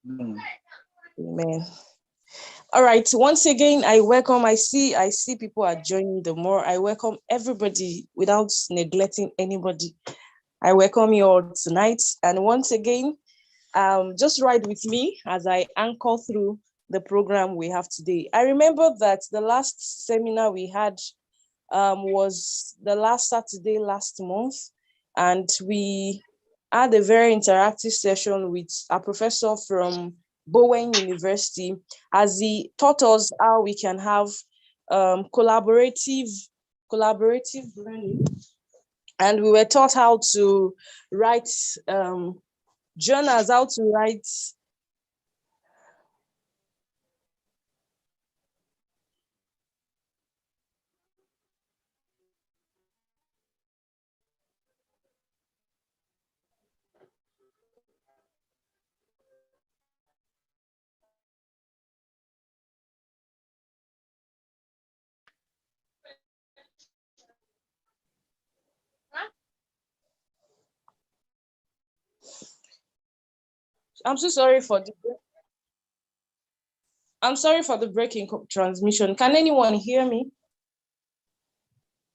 Amen. All right. Once again, I welcome. I see people are joining the more. I welcome everybody without neglecting anybody. I welcome you all tonight. And once again, just ride with me as I anchor through the program we have today. I remember that the last seminar we had was the last Saturday last month, and we had a very interactive session with a professor from Bowen University, as he taught us how we can have collaborative learning. And we were taught how to write journals, how to write I'm sorry for the breaking transmission. Can anyone hear me?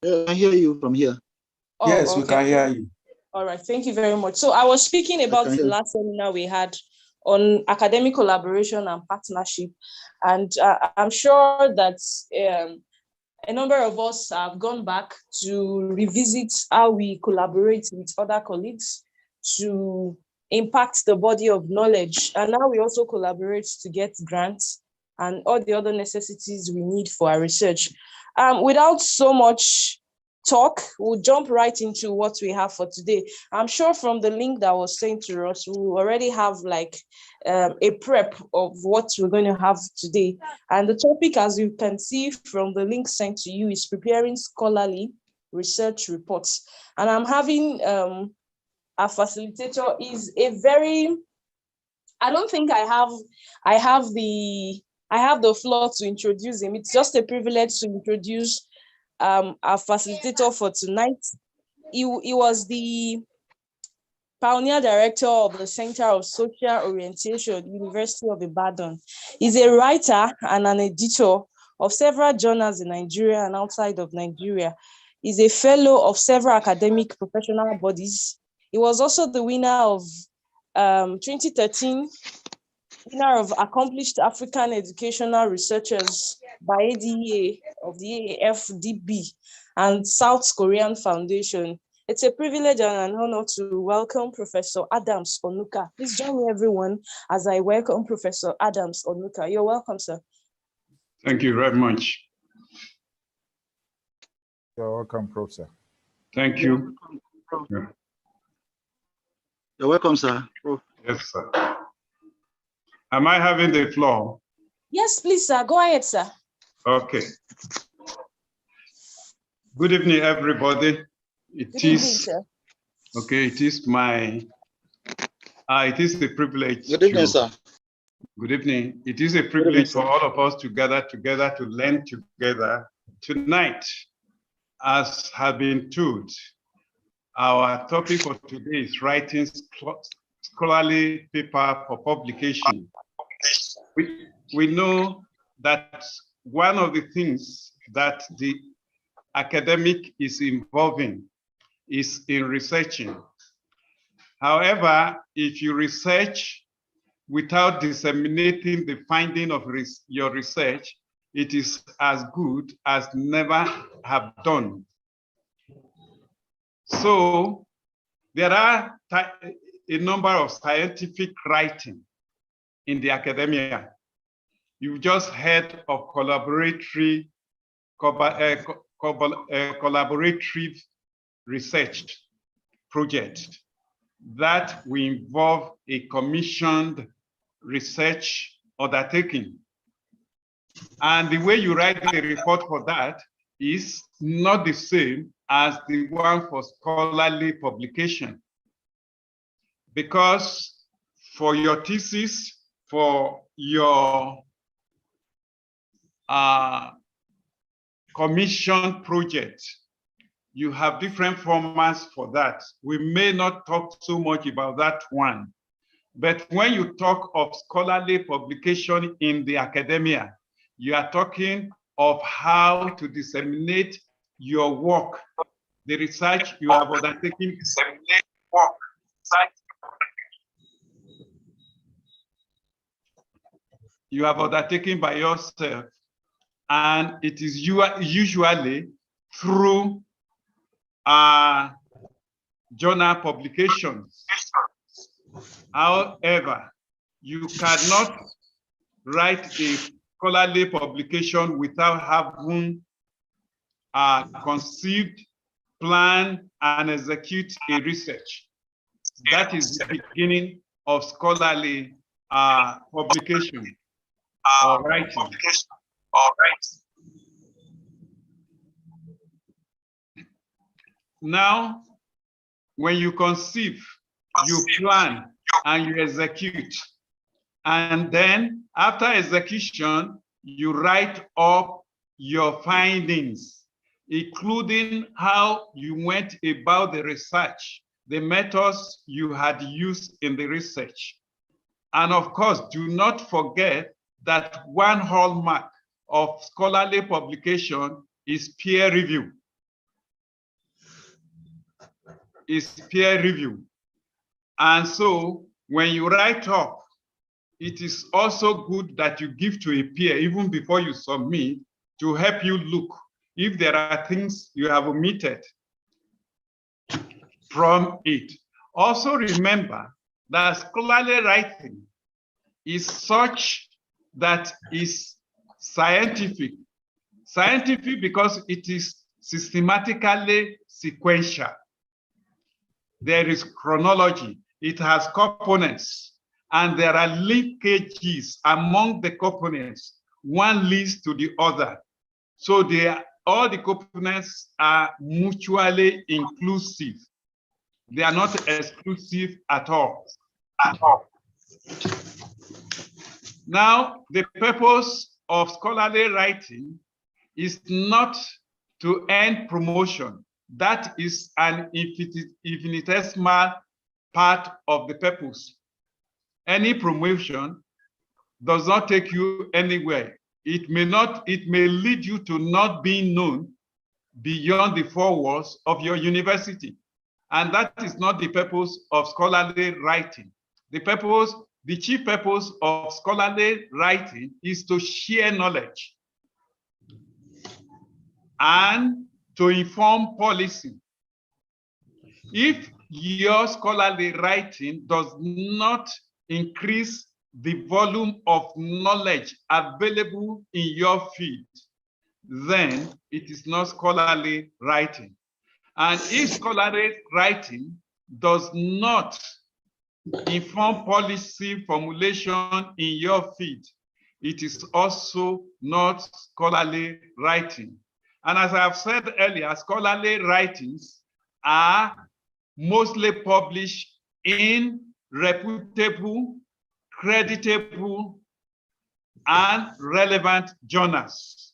I hear you from here. Oh, yes, okay. We can hear you. All right, thank you very much. So I was speaking about the last seminar we had on academic collaboration and partnership. And I'm sure that a number of us have gone back to revisit how we collaborate with other colleagues to impact the body of knowledge. And now we also collaborate to get grants and all the other necessities we need for our research. Without so much talk, we'll jump right into what we have for today. I'm sure from the link that was sent to us, we already have like a prep of what we're going to have today. And the topic, as you can see from the link sent to you, is preparing scholarly research reports. And I'm having a facilitator is a very, I don't think I have the floor to introduce him. It's just a privilege to introduce our facilitator for tonight. He was the pioneer director of the Center of Social Orientation, University of Ibadan. He's a writer and an editor of several journals in Nigeria and outside of Nigeria. He's a fellow of several academic professional bodies. He was also the winner of 2013 winner of Accomplished African Educational Researchers by IAIIEA of the AFDB and South Korean Foundation. It's a privilege and an honor to welcome Professor Adams Onuka. Please join me, everyone, as I welcome Professor Adams Onuka. You're welcome, sir. Thank you very much. You're welcome, Professor. Thank you. You're welcome, sir. Yes, sir. Am I having the floor? Yes, please, sir. Go ahead, sir. Okay. Good evening, everybody. Good evening, sir. Okay, it is a privilege. Good evening, sir. Good evening. It is a privilege for all of us to gather together to learn together tonight. As has been told, our topic for today is writing scholarly paper for publication. We know that one of the things that the academic is involving is in researching. However, if you research without disseminating the finding of your research, it is as good as never have done. So there are a number of scientific writing in the academia. You've just heard of collaborative research project that will involve a commissioned research undertaking. And the way you write the report for that is not the same as the one for scholarly publication. Because for your thesis, for your commission project, you have different formats for that. We may not talk so much about that one, But when you talk of scholarly publication in the academia, you are talking of how to disseminate your work, the research you have undertaken. You have undertaken by yourself, and it is usually through journal publications. However, you cannot write a scholarly publication without having conceived, planned, and execute a research. That is the beginning of scholarly publication or writing. Now, when you conceive, you plan, and you execute. And then after execution, you write up your findings, including how you went about the research, the methods you had used in the research. And of course, do not forget that one hallmark of scholarly publication is peer review. And so when you write up, it is also good that you give to a peer even before you submit to help you look if there are things you have omitted from it. Also remember that scholarly writing is such that is scientific. Scientific because it is systematically sequential. There is chronology, it has components, and there are linkages among the components. One leads to the other. So all the components are mutually inclusive. They are not exclusive at all. Now, the purpose of scholarly writing is not to earn promotion. That is an infinitesimal part of the purpose. Any promotion does not take you anywhere. It may lead you to not being known beyond the four walls of your university. And that is not the purpose of scholarly writing. The chief purpose of scholarly writing is to share knowledge and to inform policy. If your scholarly writing does not increase the volume of knowledge available in your field, then it is not scholarly writing. And if scholarly writing does not inform policy formulation in your field, it is also not scholarly writing. And as I have said earlier, scholarly writings are mostly published in reputable, creditable, and relevant journals.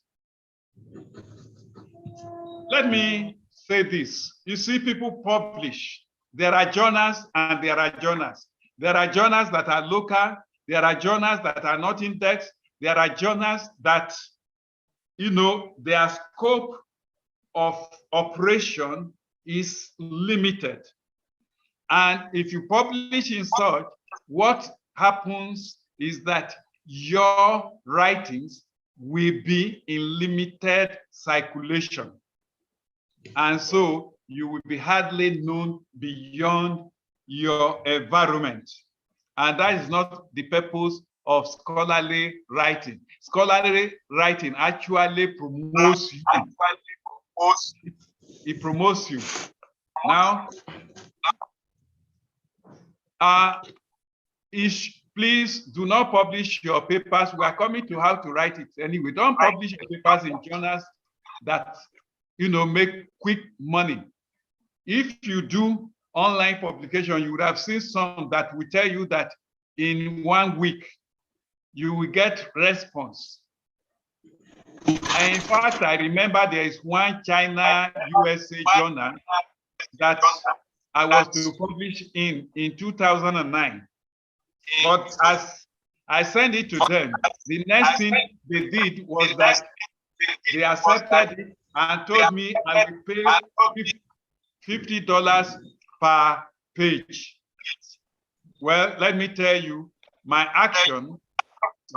Let me say this. You see, people publish. There are journals and there are journals. There are journals that are local. There are journals that are not indexed. There are journals that, their scope of operation is limited. And if you publish in such, what happens is that your writings will be in limited circulation. And so you will be hardly known beyond your environment. And that is not the purpose of scholarly writing. Scholarly writing actually promotes you. It promotes you. Now, please do not publish your papers. We are coming to how to write it anyway. Don't publish your papers in journals that make quick money. If you do online publication, you would have seen some that will tell you that in 1 week you will get response. And in fact, I remember there is one China USA journal that I was to publish in 2009. But as I sent it to them, the next thing they did was that they accepted it and told me I will pay $50 per page. Well, let me tell you, my action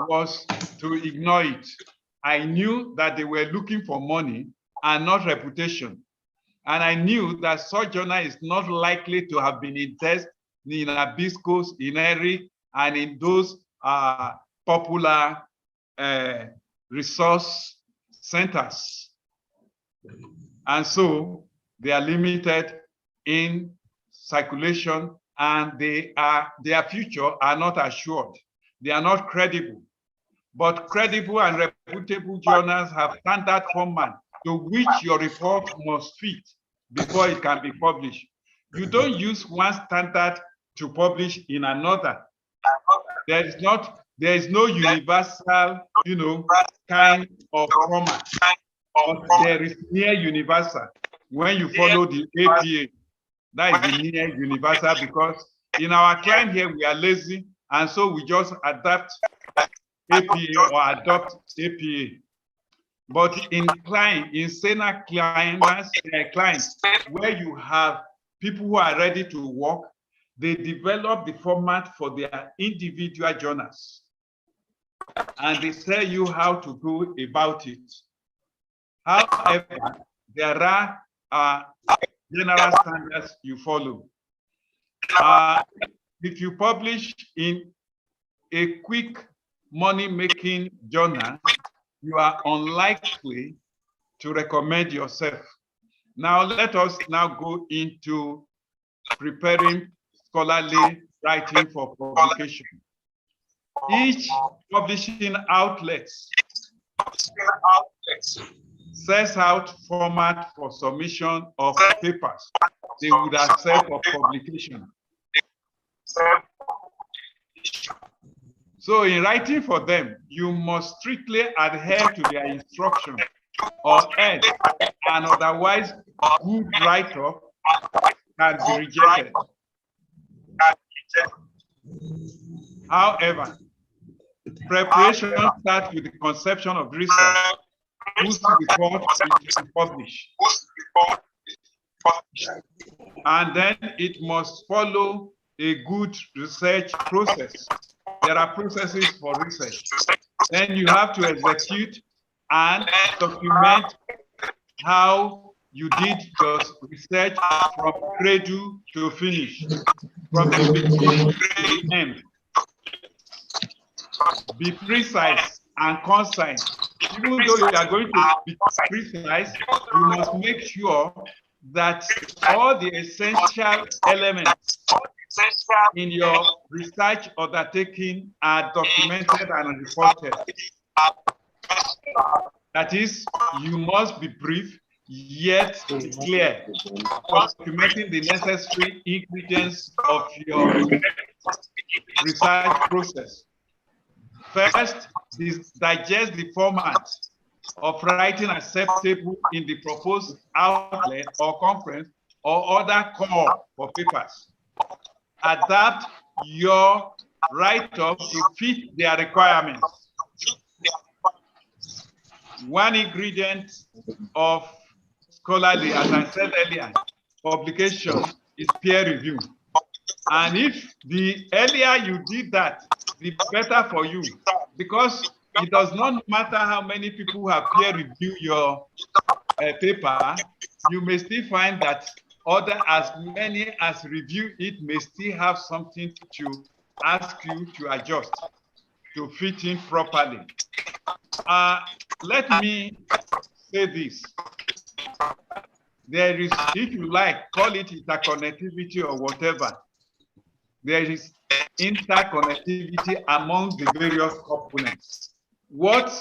was to ignore it. I knew that they were looking for money and not reputation. And I knew that Sojourner is not likely to have been in test in Hibiscus, in Eric, and in those popular resource centers. And so they are limited in circulation, and their future are not assured. They are not credible. But credible and reputable journals have standard format to which your report must fit before it can be published. You don't use one standard to publish in another. There is no universal, kind of format. But there is near universal when you follow the APA. That is the near universal, because in our client here we are lazy, and so we just adapt APA or adopt APA. But in senior clients, where you have people who are ready to work, they develop the format for their individual journals. And they tell you how to go about it. However, there are general standards you follow. If you publish in a quick money-making journal, you are unlikely to recommend yourself. Now, let us now go into preparing scholarly writing for publication. Each publishing outlet sets out format for submission of papers they would accept for publication. So in writing for them, you must strictly adhere to their instruction, or else an otherwise good write-up can be rejected. However, preparation starts with the conception of research, whose report is to be published. And then it must follow a good research process. There are processes for research. Then you have to execute and document how you did your research from cradle to finish, from the beginning to the end. Be precise and concise. Even though you are going to be precise, you must make sure that all the essential elements in your research undertaking are documented and reported. That is, you must be brief, yet clear, documenting the necessary ingredients of your research process. First, digest the format of writing acceptable in the proposed outlet or conference or other call for papers. Adapt your write-up to fit their requirements. One ingredient of scholarly, as I said earlier, publication is peer review. And if the earlier you did that, the better for you, because it does not matter how many people have peer review your paper, you may still find that as many as review it may still have something to ask you to adjust to fit in properly. Let me say this. There is, if you like, call it interconnectivity or whatever. There is interconnectivity among the various components. What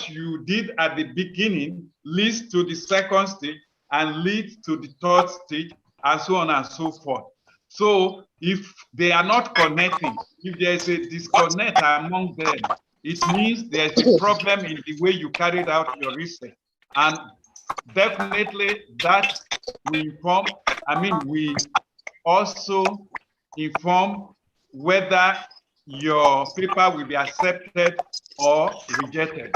you did at the beginning leads to the second stage and leads to the third stage, and so on and so forth. So if they are not connecting, if there is a disconnect among them, it means there's a problem in the way you carried out your research. And definitely that we also inform whether your paper will be accepted or rejected.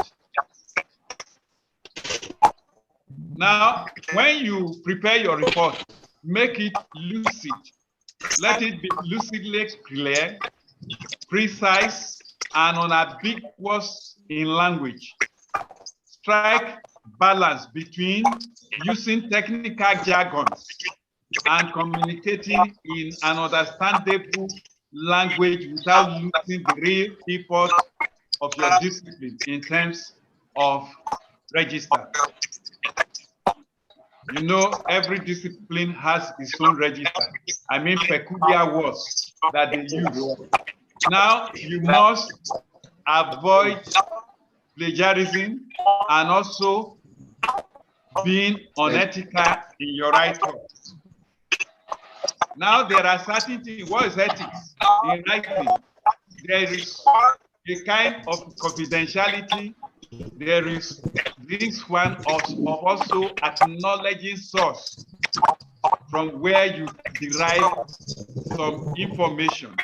Now, when you prepare your report, make it lucid. Let it be lucidly clear, precise, and unambiguous in language. Strike balance between using technical jargons and communicating in an understandable language without losing the real purpose of your discipline in terms of register. You know, every discipline has its own register. I mean, peculiar words that they use. Now, you must avoid plagiarism and also being unethical in your write-up. Now, there are certain things. What is ethics in writing? There is a kind of confidentiality. There is this one of also acknowledging source from where you derive some information,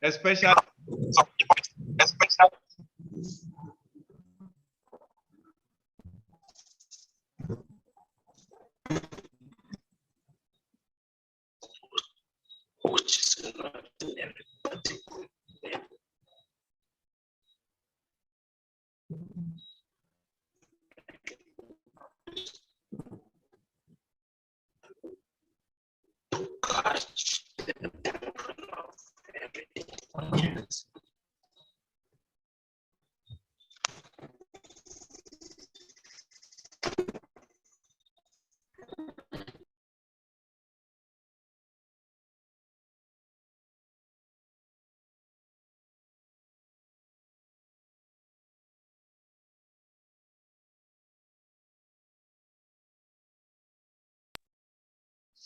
especially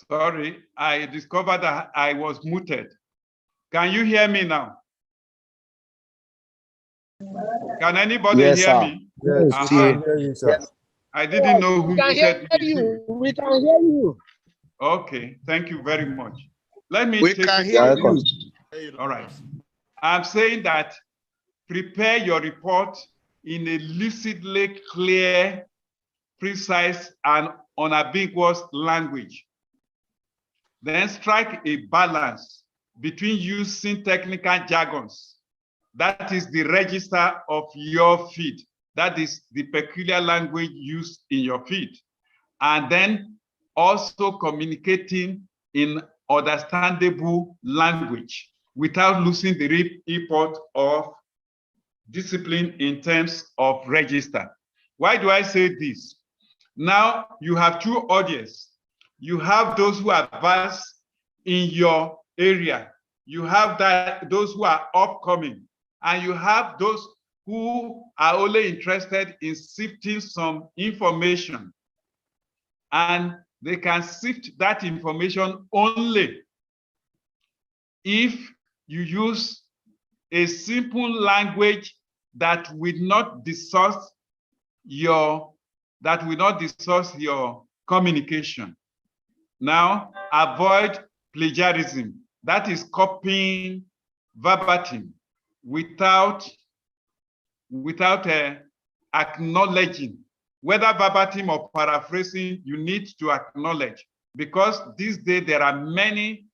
sorry, I discovered that I was muted. Can you hear me now? Can anybody hear me? Yes, we can hear you, sir. I didn't know who said you. We can hear you. Okay, thank you very much. Let me We take can it hear from you. All right. I'm saying that prepare your report in a lucidly clear, precise, and unambiguous language. Then strike a balance between using technical jargons. That is the register of your field. That is the peculiar language used in your field. And then also communicating in understandable language without losing the real import of discipline in terms of register. Why do I say this? Now you have two audiences. You have those who are advanced in your area. You have those who are upcoming, and you have those who are only interested in sifting some information. And they can sift that information only if you use a simple language that will not distort your communication. Now, avoid plagiarism. That is copying verbatim without acknowledging. Whether verbatim or paraphrasing, you need to acknowledge, because these days there are many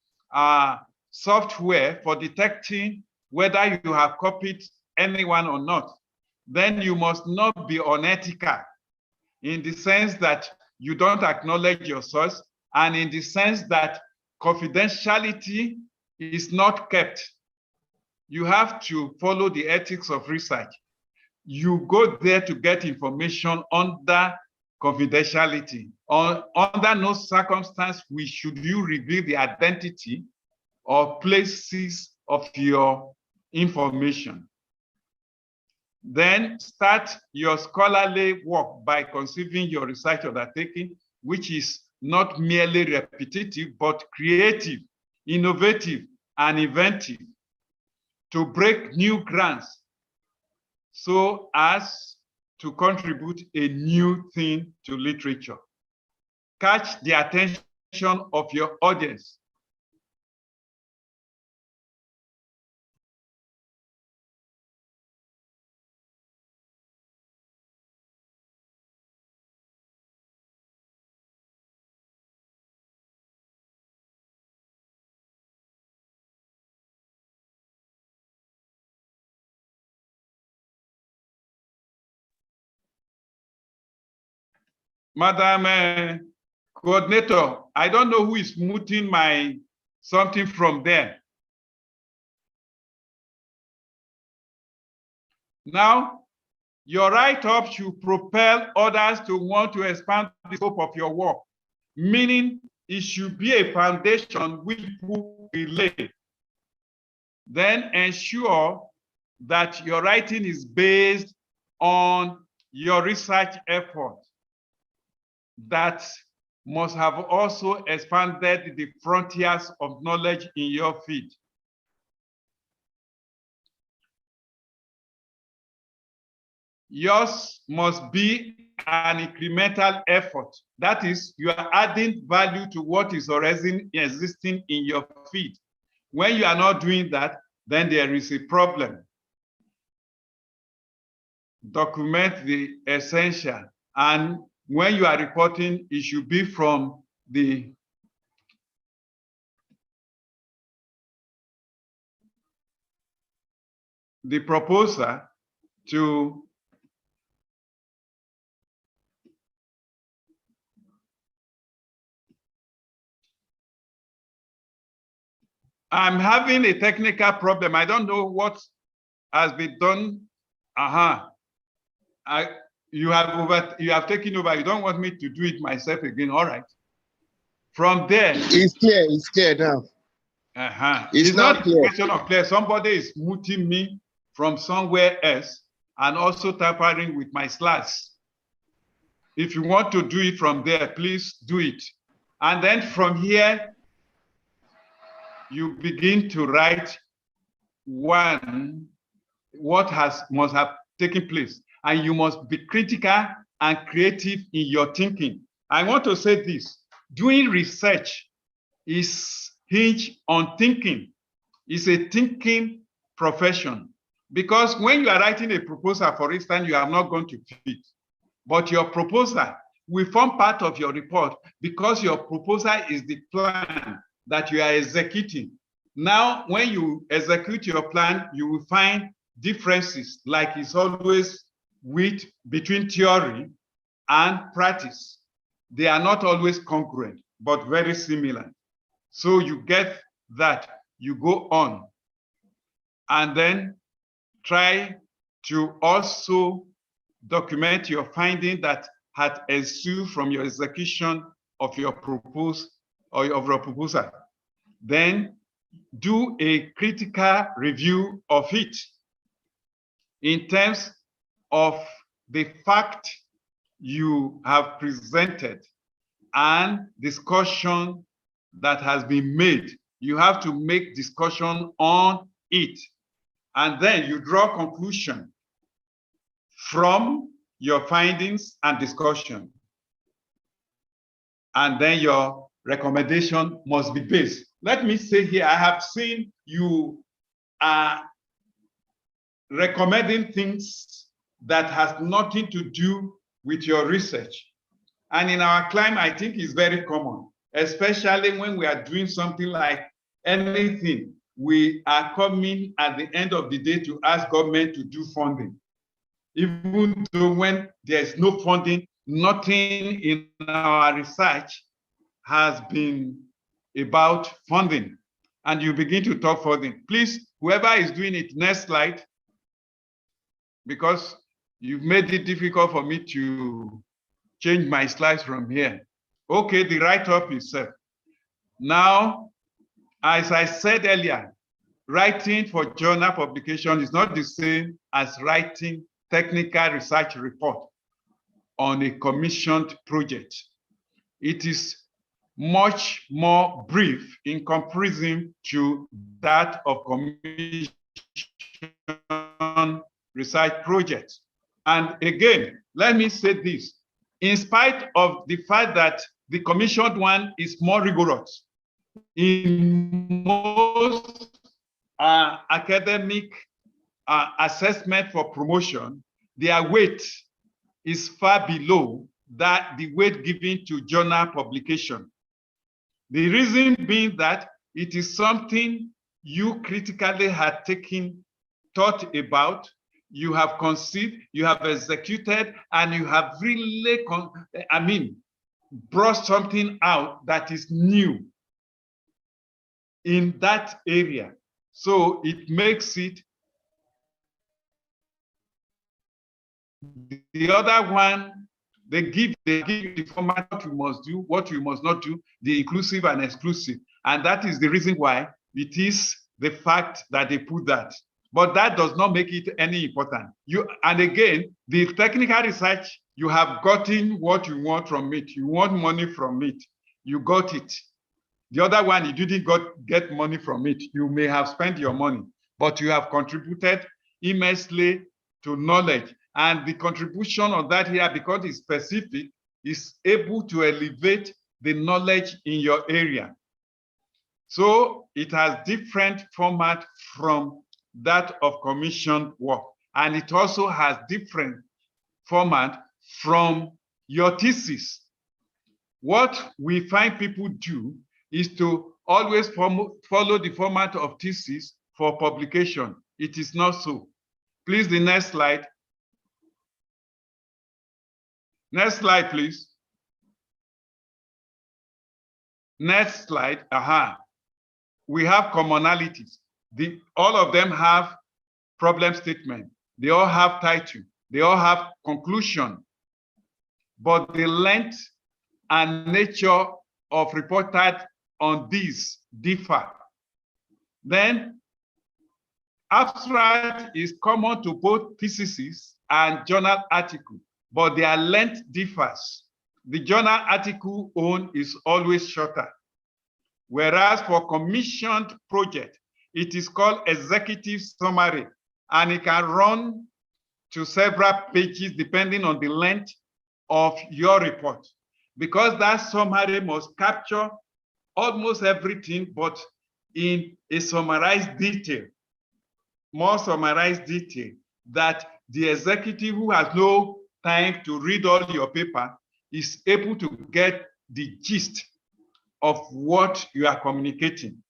software for detecting whether you have copied anyone or not. Then you must not be unethical in the sense that you don't acknowledge your source, and in the sense that confidentiality is not kept. You have to follow the ethics of research. You go there to get information under confidentiality. Under no circumstance should you reveal the identity or places of your information. Then start your scholarly work by conceiving your research undertaking, which is not merely repetitive, but creative, innovative, and inventive, to break new grounds so as to contribute a new thing to literature. Catch the attention of your audience. Madam Coordinator, I don't know who is muting my something from there. Now, your write-up should propel others to want to expand the scope of your work, meaning it should be a foundation which people relate. Then ensure that your writing is based on your research effort that must have also expanded the frontiers of knowledge in your field. Yours must be an incremental effort. That is, you are adding value to what is already existing in your field. When you are not doing that, then there is a problem. Document the essential. And when you are reporting, it should be from the proposer to I'm having a technical problem. I don't know what has been done. You have taken over. You don't want me to do it myself again. All right. From there. It's clear. It's clear now. It's not clear. A question of clear. Somebody is muting me from somewhere else and also tampering with my slides. If you want to do it from there, please do it. And then from here, you begin to write what must have taken place. And you must be critical and creative in your thinking. I want to say this, doing research is hinged on thinking. It's a thinking profession. Because when you are writing a proposal, for instance, you are not going to fit. But your proposal will form part of your report because your proposal is the plan that you are executing. Now, when you execute your plan, you will find differences, like it's always between theory and practice. They are not always congruent, but very similar. So you get that, you go on, and then try to also document your finding that had ensued from your execution of your proposal. Then do a critical review of it in terms of the fact you have presented and discussion that has been made. You have to make discussion on it. And then you draw conclusion from your findings and discussion. And then your recommendation must be based. Let me say here, I have seen you are recommending things that has nothing to do with your research. And in our climate, I think it's very common, especially when we are doing something like anything. We are coming at the end of the day to ask government to do funding. Even though when there's no funding, nothing in our research has been about funding. And you begin to talk funding. Please, whoever is doing it, next slide, because you've made it difficult for me to change my slides from here. Okay, the write-up itself. Now, as I said earlier, writing for journal publication is not the same as writing technical research report on a commissioned project. It is much more brief in comparison to that of commission research projects. And again, let me say this, in spite of the fact that the commissioned one is more rigorous, in most academic assessment for promotion, their weight is far below that the weight given to journal publication. The reason being that it is something you critically had thought about, you have conceived, you have executed, and you have really, brought something out that is new in that area. So it makes it. The other one, they give you the format, what you must do, what you must not do, the inclusive and exclusive. And that is the reason why it is the fact that they put that. But that does not make it any important. And again, the technical research, you have gotten what you want from it. You want money from it. You got it. The other one, you didn't get money from it. You may have spent your money, but you have contributed immensely to knowledge. And the contribution of that here, because it's specific, is able to elevate the knowledge in your area. So it has different format from that of commissioned work. And it also has different format from your thesis. What we find people do is to always follow the format of thesis for publication. It is not so. Please, the next slide. Next slide, please. Next slide. We have commonalities. All of them have problem statement. They all have title. They all have conclusion. But the length and nature of reported on these differ. Then, abstract is common to both theses and journal article, but their length differs. The journal article own is always shorter. Whereas for commissioned project, it is called executive summary, and it can run to several pages depending on the length of your report. Because that summary must capture almost everything, but in a summarized detail, more summarized detail, that the executive who has no time to read all your paper is able to get the gist of what you are communicating.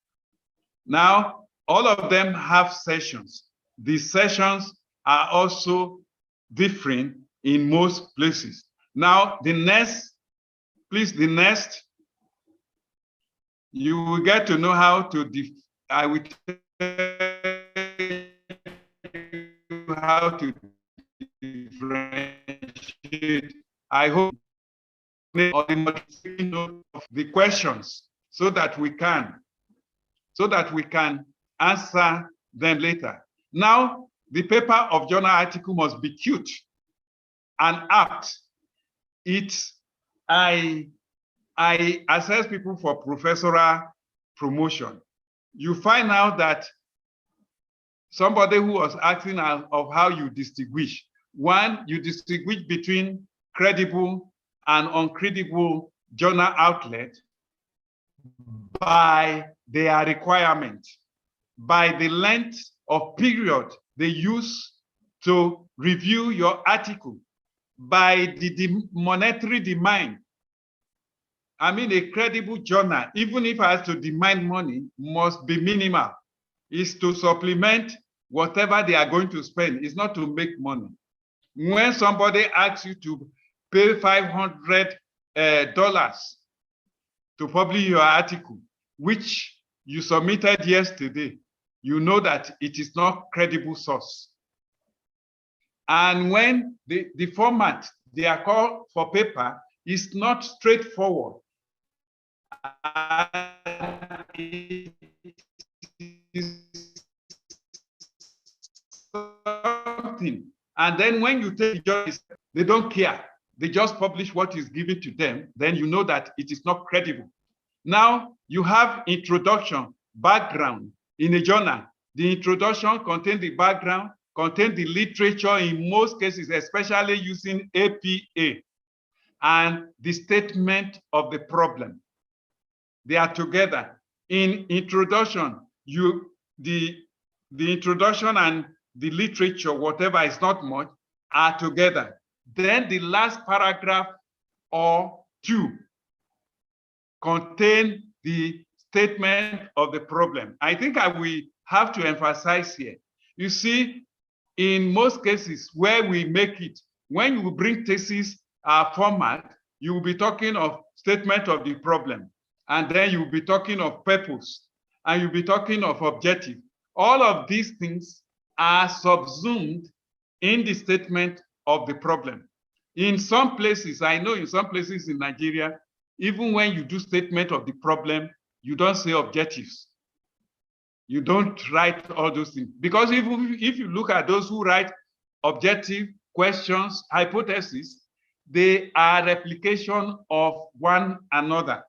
Now, all of them have sessions. The sessions are also different in most places. Now, the next, please, the next, you will get to know how to, I will tell you how to differentiate. I hope the questions so that we can answer them later. Now, the paper of journal article must be cute and apt. I assess people for professorial promotion. You find out that somebody who was asking of how you distinguish. One, you distinguish between credible and uncredible journal outlet by their requirement, by the length of period they use to review your article, by the monetary demand. I mean, a credible journal, even if I have to demand money, must be minimal. Is to supplement whatever they are going to spend. It's not to make money. When somebody asks you to pay $500 to publish your article, which you submitted yesterday, you know that it is not credible source. And when the format they are called for paper is not straightforward, it is something. And then when you take judges, they don't care. They just publish what is given to them. Then you know that it is not credible. Now you have introduction, background in a journal. The introduction contains the background, contains the literature in most cases, especially using APA, and the statement of the problem. They are together. In introduction, the introduction and the literature, whatever is not much, are together. Then the last paragraph or two contain the statement of the problem. I think I will have to emphasize here. You see, in most cases where we make it, when you bring thesis format, you will be talking of statement of the problem, and then you will be talking of purpose, and you'll be talking of objective. All of these things are subsumed in the statement of the problem. In some places, I know in some places in Nigeria, even when you do statement of the problem, you don't say objectives. You don't write all those things. Because even if you look at those who write objective, questions, hypotheses, they are replication of one another.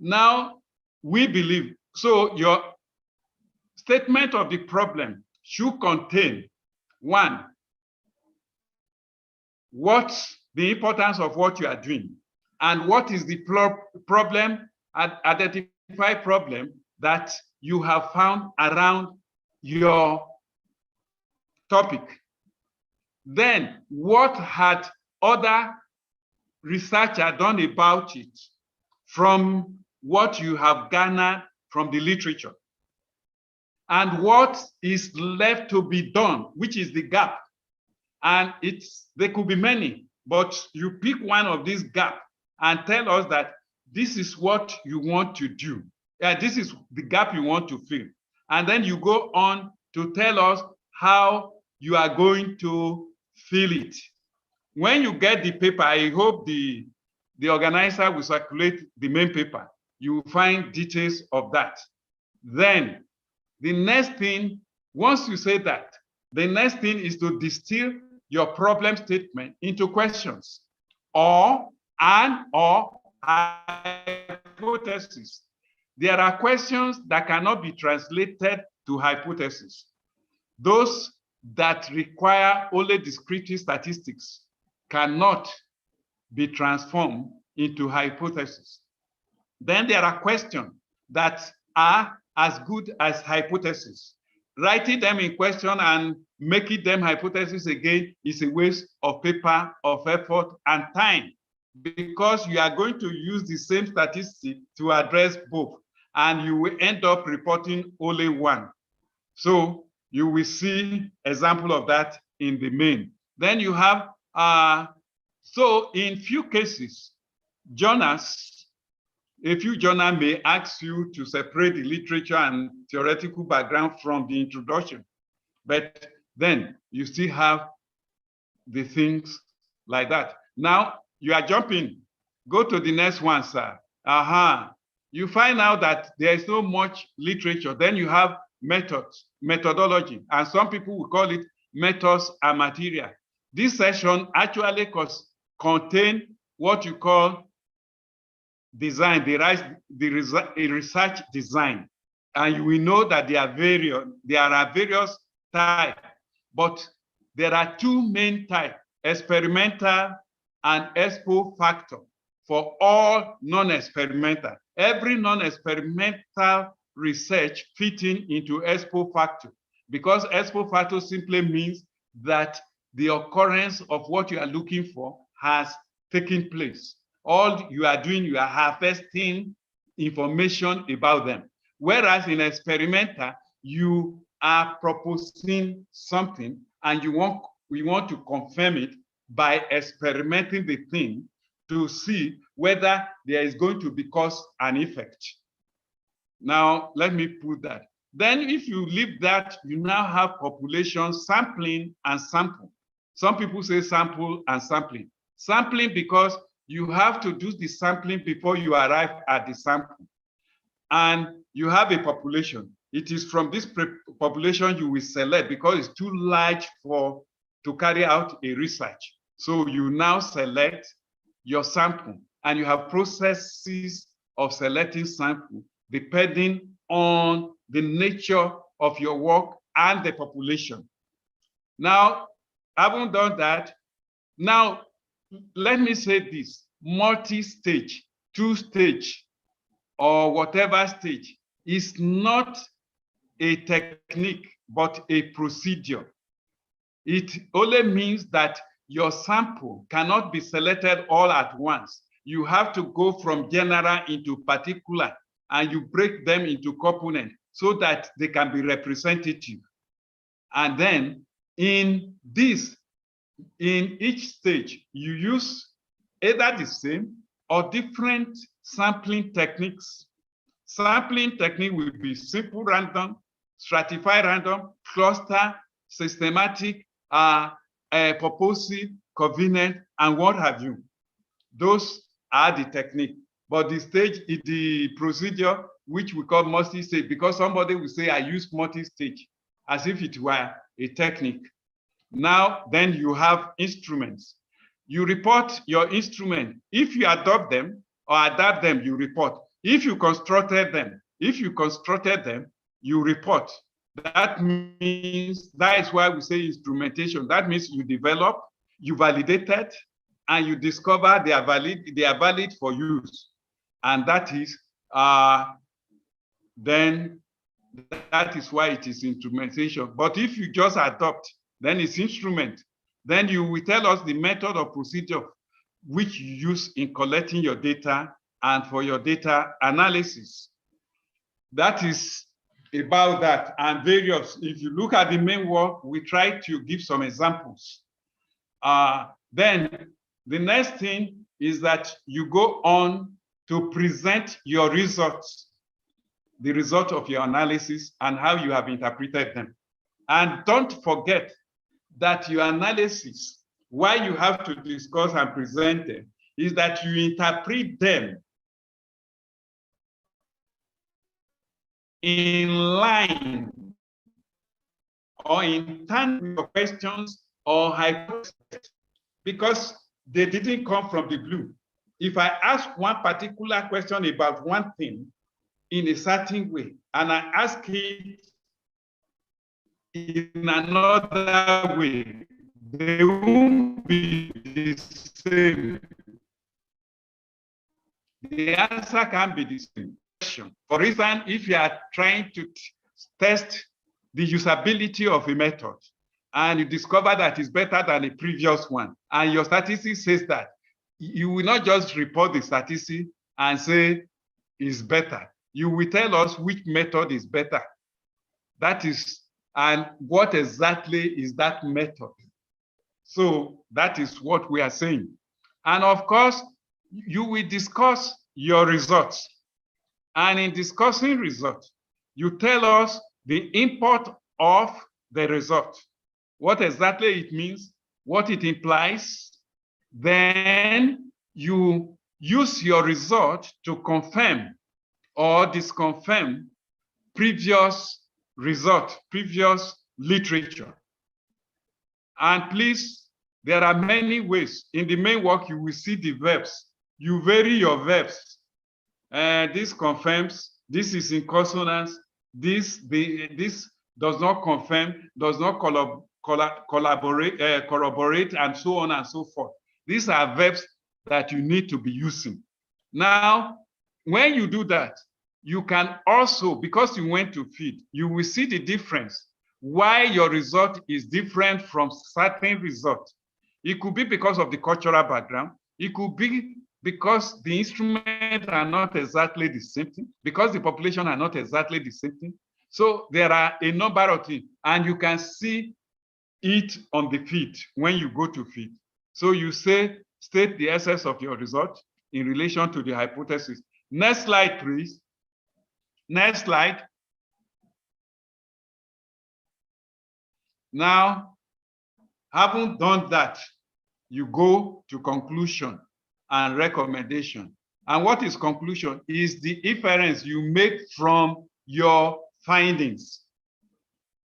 Now, we believe, so your statement of the problem should contain, one, what's the importance of what you are doing, and what is the problem, identify problem that you have found around your topic. Then, what had other researchers done about it from what you have garnered from the literature? And what is left to be done, which is the gap? And there could be many, but you pick one of these gaps and tell us that this is what you want to do. This is the gap you want to fill. And then you go on to tell us how you are going to fill it. When you get the paper, I hope the organizer will circulate the main paper. You will find details of that. Then the next thing, once you say that, the next thing is to distill your problem statement into questions or hypotheses. There are questions that cannot be translated to hypotheses. Those that require only descriptive statistics cannot be transformed into hypotheses. Then there are questions that are as good as hypotheses. Writing them in question and making them hypotheses again is a waste of paper, of effort, and time, because you are going to use the same statistic to address both, and you will end up reporting only one. So you will see example of that in the main. Then you have, so in few cases, a few journals may ask you to separate the literature and theoretical background from the introduction, but then you still have the things like that. Now you are jumping. Go to the next one, sir. You find out that there is so much literature. Then you have methods, methodology, and some people will call it methods and material. This session actually contains what you call design, the research design. And we know that there are various types, but there are two main types, experimental and expo factor for all non-experimental. Every non-experimental research fitting into expo factor, because expo factor simply means that the occurrence of what you are looking for has taken place. All you are doing, you are harvesting information about them. Whereas in experimental, you are proposing something and we want to confirm it by experimenting the thing to see whether there is going to be cause and effect. Now, let me put that. Then if you leave that, you now have population sampling and sample. Some people say sample and sampling. Sampling because you have to do the sampling before you arrive at the sample. And you have a population. It is from this population you will select, because it's too large to carry out a research. So you now select your sample, and you have processes of selecting sample depending on the nature of your work and the population. Now, having done that, now let me say this: multi-stage, two-stage, or whatever stage is not a technique, but a procedure. It only means that your sample cannot be selected all at once. You have to go from general into particular, and you break them into components so that they can be representative. And then In this, in each stage, you use either the same or different sampling techniques. Sampling technique will be simple random, stratified random, cluster, systematic, purposive, covenant, and what have you. Those are the technique. But the stage is the procedure, which we call multi-stage, because somebody will say, I use multi-stage, as if it were a technique. Now, then you have instruments. You report your instrument. If you adopt them or adapt them, you report. If you constructed them, you report. That means, that is why we say instrumentation. That means you develop, you validated, and you discover they are valid for use. And that is, then that is why it is instrumentation. But if you just adopt, then it's instrument. Then you will tell us the method or procedure which you use in collecting your data and for your data analysis. That is about that, and various. If you look at the main work, we try to give some examples. Then the next thing is that you go on to present your results, the result of your analysis and how you have interpreted them. And don't forget that your analysis, why you have to discuss and present them, is that you interpret them in line or in tandem with your questions or hypotheses, because they didn't come from the blue. If I ask one particular question about one thing in a certain way, and I ask it in another way, they won't be the same. The answer can be the same. For instance, if you are trying to test the usability of a method and you discover that it's better than a previous one, and your statistics says that, you will not just report the statistic and say it's better. You will tell us which method is better. That is, and what exactly is that method? So that is what we are saying. And of course, you will discuss your results. And in discussing results, you tell us the import of the result, what exactly it means, what it implies. Then you use your result to confirm or disconfirm previous result, previous literature. And please, there are many ways. In the main work, you will see the verbs. You vary your verbs. This confirms, this is in consonance, this does not confirm, does not corroborate, and so on and so forth. These are verbs that you need to be using. Now, when you do that, you can also, because you went to feed, you will see the difference, why your result is different from certain results. It could be because of the cultural background. It could be because the instruments are not exactly the same thing, because the population are not exactly the same thing. So there are a number of things, and you can see it on the feed when you go to feed. So you say, state the essence of your result in relation to the hypothesis. Next slide, please. Next slide. Now, having done that, you go to conclusion and recommendation. And what is conclusion? Is the inference you make from your findings.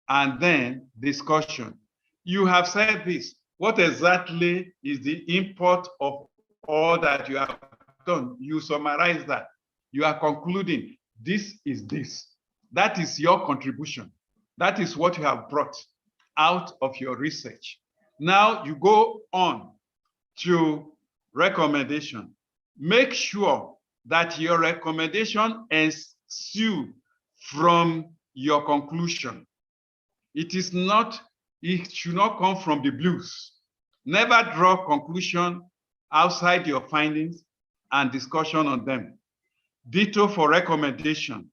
And then discussion. You have said this. What exactly is the import of all that you have done? You summarize that. You are concluding, this is this. That is your contribution. That is what you have brought out of your research. Now you go on to recommendation. Make sure that your recommendation ensues from your conclusion. It should not come from the blues. Never draw conclusion outside your findings and discussion on them. Ditto for recommendation.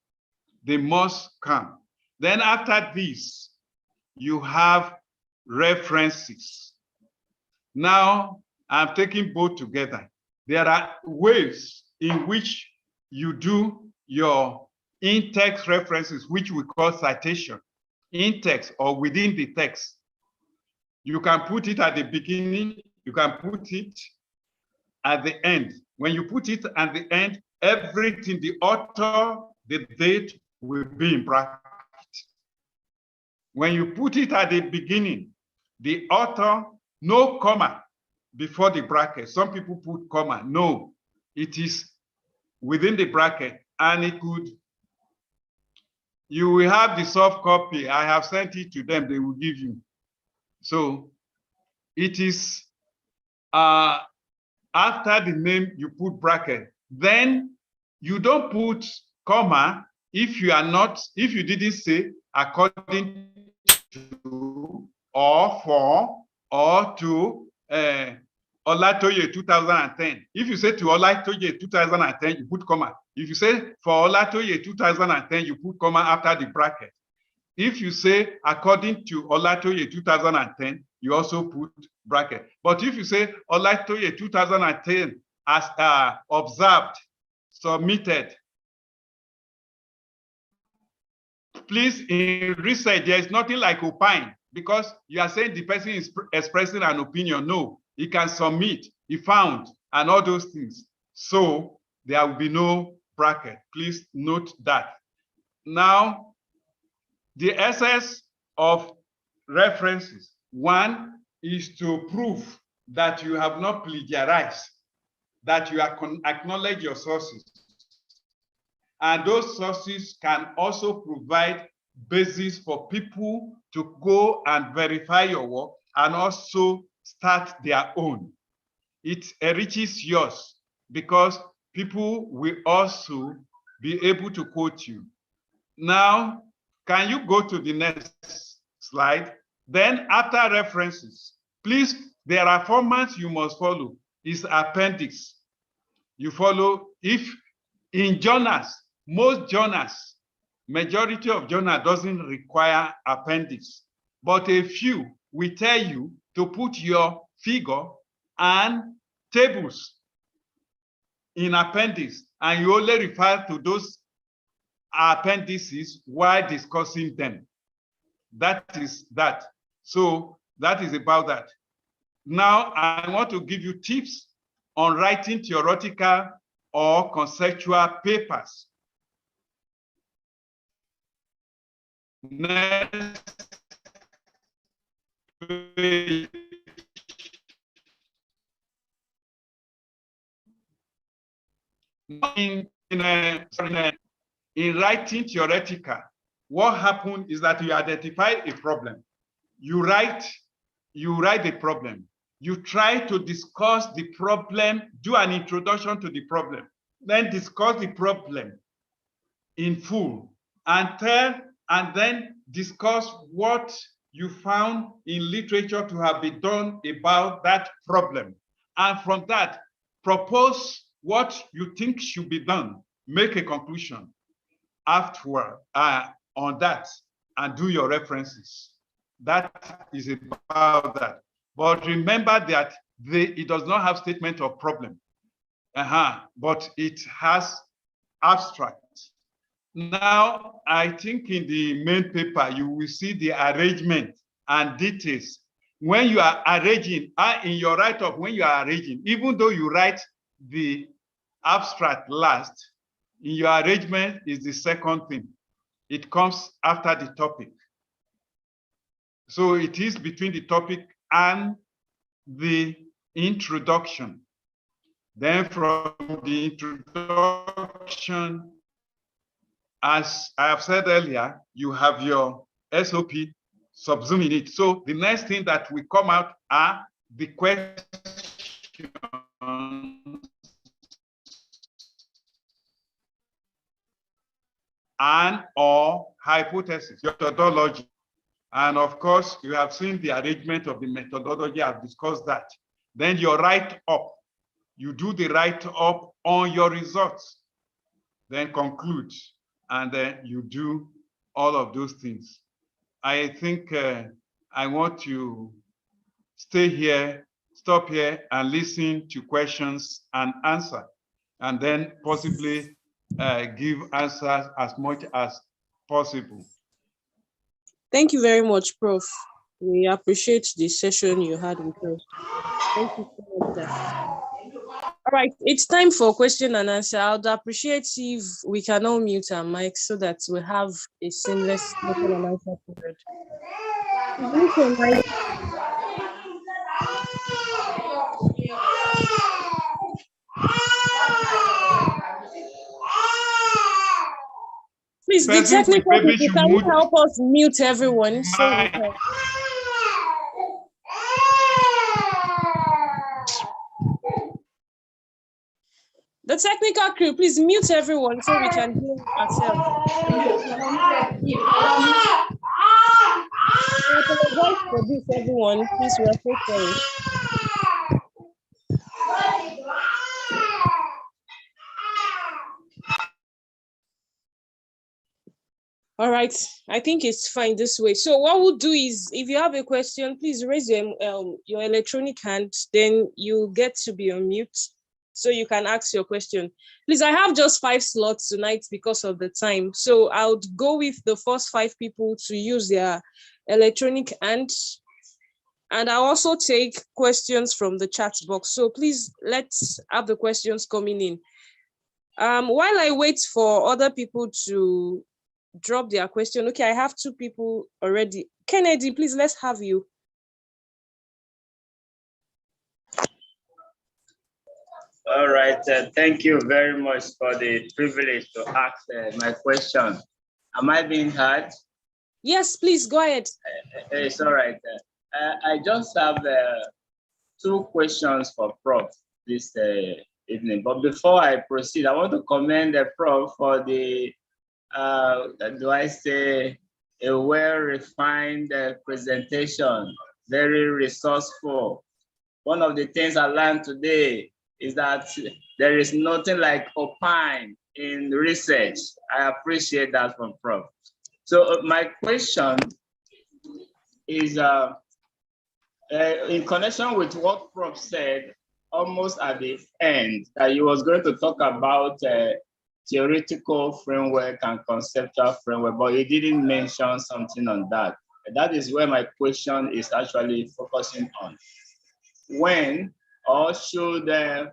They must come. Then after this, you have references. Now, I'm taking both together. There are ways in which you do your in-text references, which we call citation, in text or within the text. You can put it at the beginning, you can put it at the end. When you put it at the end, everything, the author, the date will be in bracket. When you put it at the beginning, the author, no comma before the bracket. Some people put comma. No, it is within the bracket, and it could, you will have the soft copy. I have sent it to them, they will give you. So it is after the name, you put bracket. Then you don't put comma if you are not, if you didn't say according to, or for, or to Olatoye 2010. If you say to Olatoye 2010, you put comma. If you say for Olatoye 2010, you put comma after the bracket. If you say according to Olatoye 2010, you also put bracket. But if you say Olatoye 2010 as observed, submitted, please, in research, there is nothing like opine, because you are saying the person is expressing an opinion. No, he can submit, he found, and all those things. So there will be no bracket. Please note that. Now, the essence of references, one is to prove that you have not plagiarized, that you acknowledge your sources. And those sources can also provide basis for people to go and verify your work and also start their own. It enriches yours because people will also be able to quote you. Now, can you go to the next slide? Then after references, please, there are formats you must follow. It's appendix. You follow, if in journals, most journals, majority of journal doesn't require appendix, but a few will tell you to put your figure and tables in appendix, and you only refer to those appendices while discussing them. That is that. So that is about that. Now I want to give you tips on writing theoretical or conceptual papers. Next page. In writing theoretical, what happened is that you identify a problem. You write the problem. You try to discuss the problem, do an introduction to the problem, then discuss the problem in full, and then discuss what you found in literature to have been done about that problem. And from that, propose what you think should be done, make a conclusion afterward on that, and do your references. That is about that. But remember that it does not have statement of problem, but it has abstract. Now, I think in the main paper, you will see the arrangement and details. When you are arranging, in your write-up, when you are arranging, even though you write the abstract last, in your arrangement is the second thing. It comes after the topic. So it is between the topic and the introduction. Then from the introduction, as I have said earlier, you have your SOP subsuming it. So the next thing that will come out are the questions and or hypothesis, your methodology. And of course, you have seen the arrangement of the methodology. I've discussed that. Then your write-up. You do the write-up on your results. Then conclude. And then you do all of those things. I think I want to stay here, stop here, and listen to questions and answer, and then possibly give answers as much as possible. Thank you very much, Prof. We appreciate the session you had with us. Thank you so much, sir. All right, it's time for question and answer. I would appreciate if we can all mute our mics so that we have a seamless question and answer period. Please, the technical people, can you help us mute everyone so we can... The technical crew, please mute everyone so we can hear ourselves. I apologize for this, everyone. Please, we are so sorry. All right, I think it's fine this way. So what we'll do is, if you have a question, please raise your electronic hand, then you get to be on mute so you can ask your question. Please, I have just 5 slots tonight because of the time. So I would go with the first 5 people to use their electronic hand. And I'll also take questions from the chat box. So please, let's have the questions coming in. While I wait for other people to drop their question. Okay, I have 2 people already. Kennedy, please, let's have you. All right, thank you very much for the privilege to ask my question. Am I being heard? Yes, please, go ahead. It's all right. I just have 2 questions for Prof this evening. But before I proceed, I want to commend the Prof for the do I say, a well-refined presentation, very resourceful. One of the things I learned today is that there is nothing like opine in research. I appreciate that from Prof. So my question is in connection with what Prof said almost at the end, that he was going to talk about theoretical framework and conceptual framework, but he didn't mention something on that. And that is where my question is actually focusing on. When or should a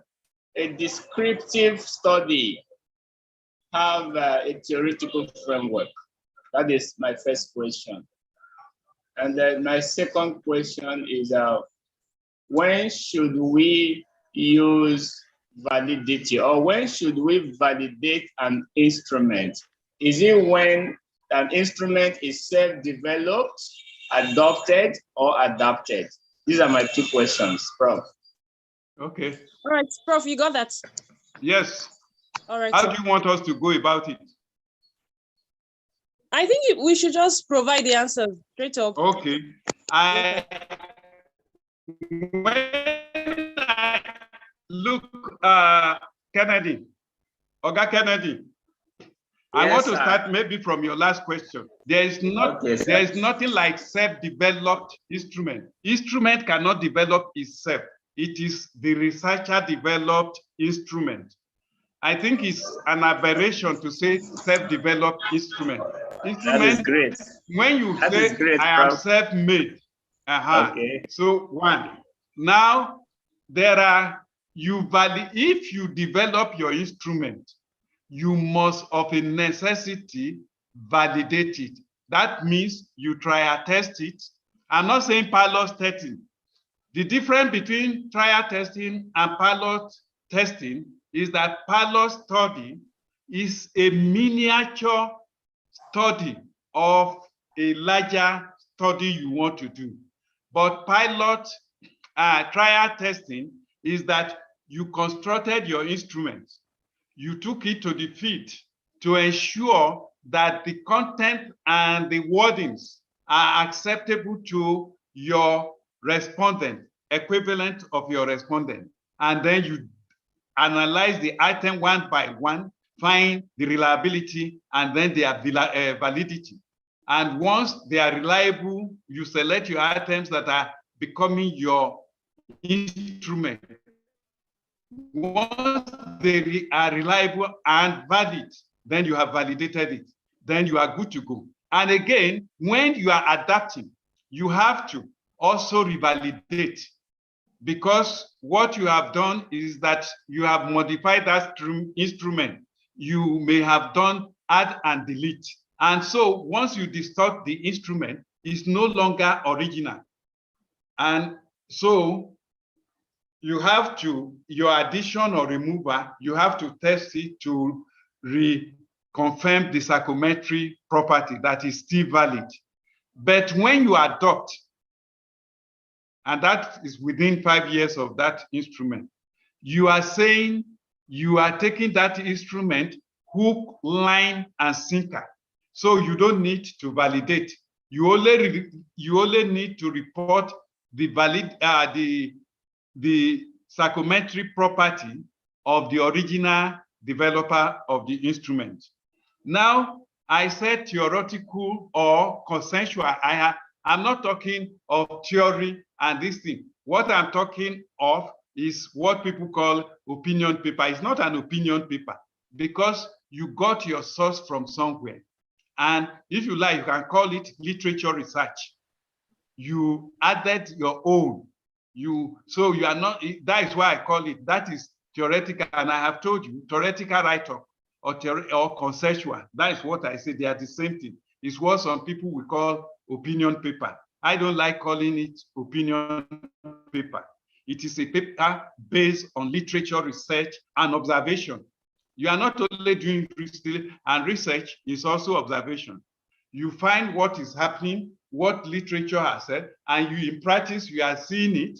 descriptive study have a theoretical framework? That is my first question. And then my second question is, when should we use validity, or when should we validate an instrument? Is it when an instrument is self-developed, adopted, or adapted? These are my 2 questions, Prof. Okay. All right, Prof, you got that? Yes. All right. How do you want us to go about it? I think we should just provide the answers straight up. Okay. When I look, Kennedy, Oga Kennedy, I want to start maybe from your last question. There is nothing like self-developed instrument. Instrument cannot develop itself. It is the researcher developed instrument. I think it's an aberration to say self-developed instrument. That is great. When you say I am self-made, okay. So 1. Now there are if you develop your instrument, you must of a necessity validate it. That means you trial test it. I'm not saying pilot testing. The difference between trial testing and pilot testing is that pilot study is a miniature study of a larger study you want to do. But pilot trial testing is that you constructed your instrument, you took it to the field to ensure that the content and the wordings are acceptable to your respondent, equivalent of your respondent. And then you analyze the item 1 by 1, find the reliability, and then their validity. And once they are reliable, you select your items that are becoming your instrument. Once they are reliable and valid, then you have validated it. Then you are good to go. And again, when you are adapting, you have to also revalidate, because what you have done is that you have modified that instrument. You may have done add and delete. And so once you distort the instrument, it's no longer original. And so you have to, your addition or removal, you have to test it to reconfirm the psychometric property that is still valid. But when you adopt, and that is within 5 years of that instrument, you are saying you are taking that instrument hook, line, and sinker. So you don't need to validate. You only need to report the the psychometric property of the original developer of the instrument. Now, I said theoretical or consensual. I'm not talking of theory and this thing. What I'm talking of is what people call opinion paper. It's not an opinion paper because you got your source from somewhere. And if you like, you can call it literature research. You added your own. So you are not, that is why I call it, that is theoretical. And I have told you, theoretical write-up or conceptual. That is what I say. They are the same thing. It's what some people will call opinion paper. I don't like calling it opinion paper. It is a paper based on literature research and observation. You are not only doing research, and research is also observation. You find what is happening, what literature has said, and you in practice, you are seeing it,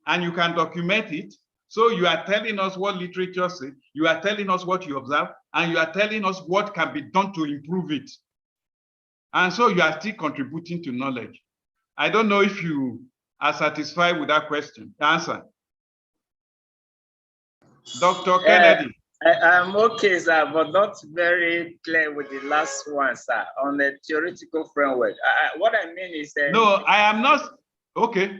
and you can document it. So you are telling us what literature says, you are telling us what you observe, and you are telling us what can be done to improve it. And so you are still contributing to knowledge. I don't know if you are satisfied with that question. Answer. Dr. Kennedy. I'm okay, sir, but not very clear with the last one, sir, on the theoretical framework. What I mean is that. No, I am not. Okay.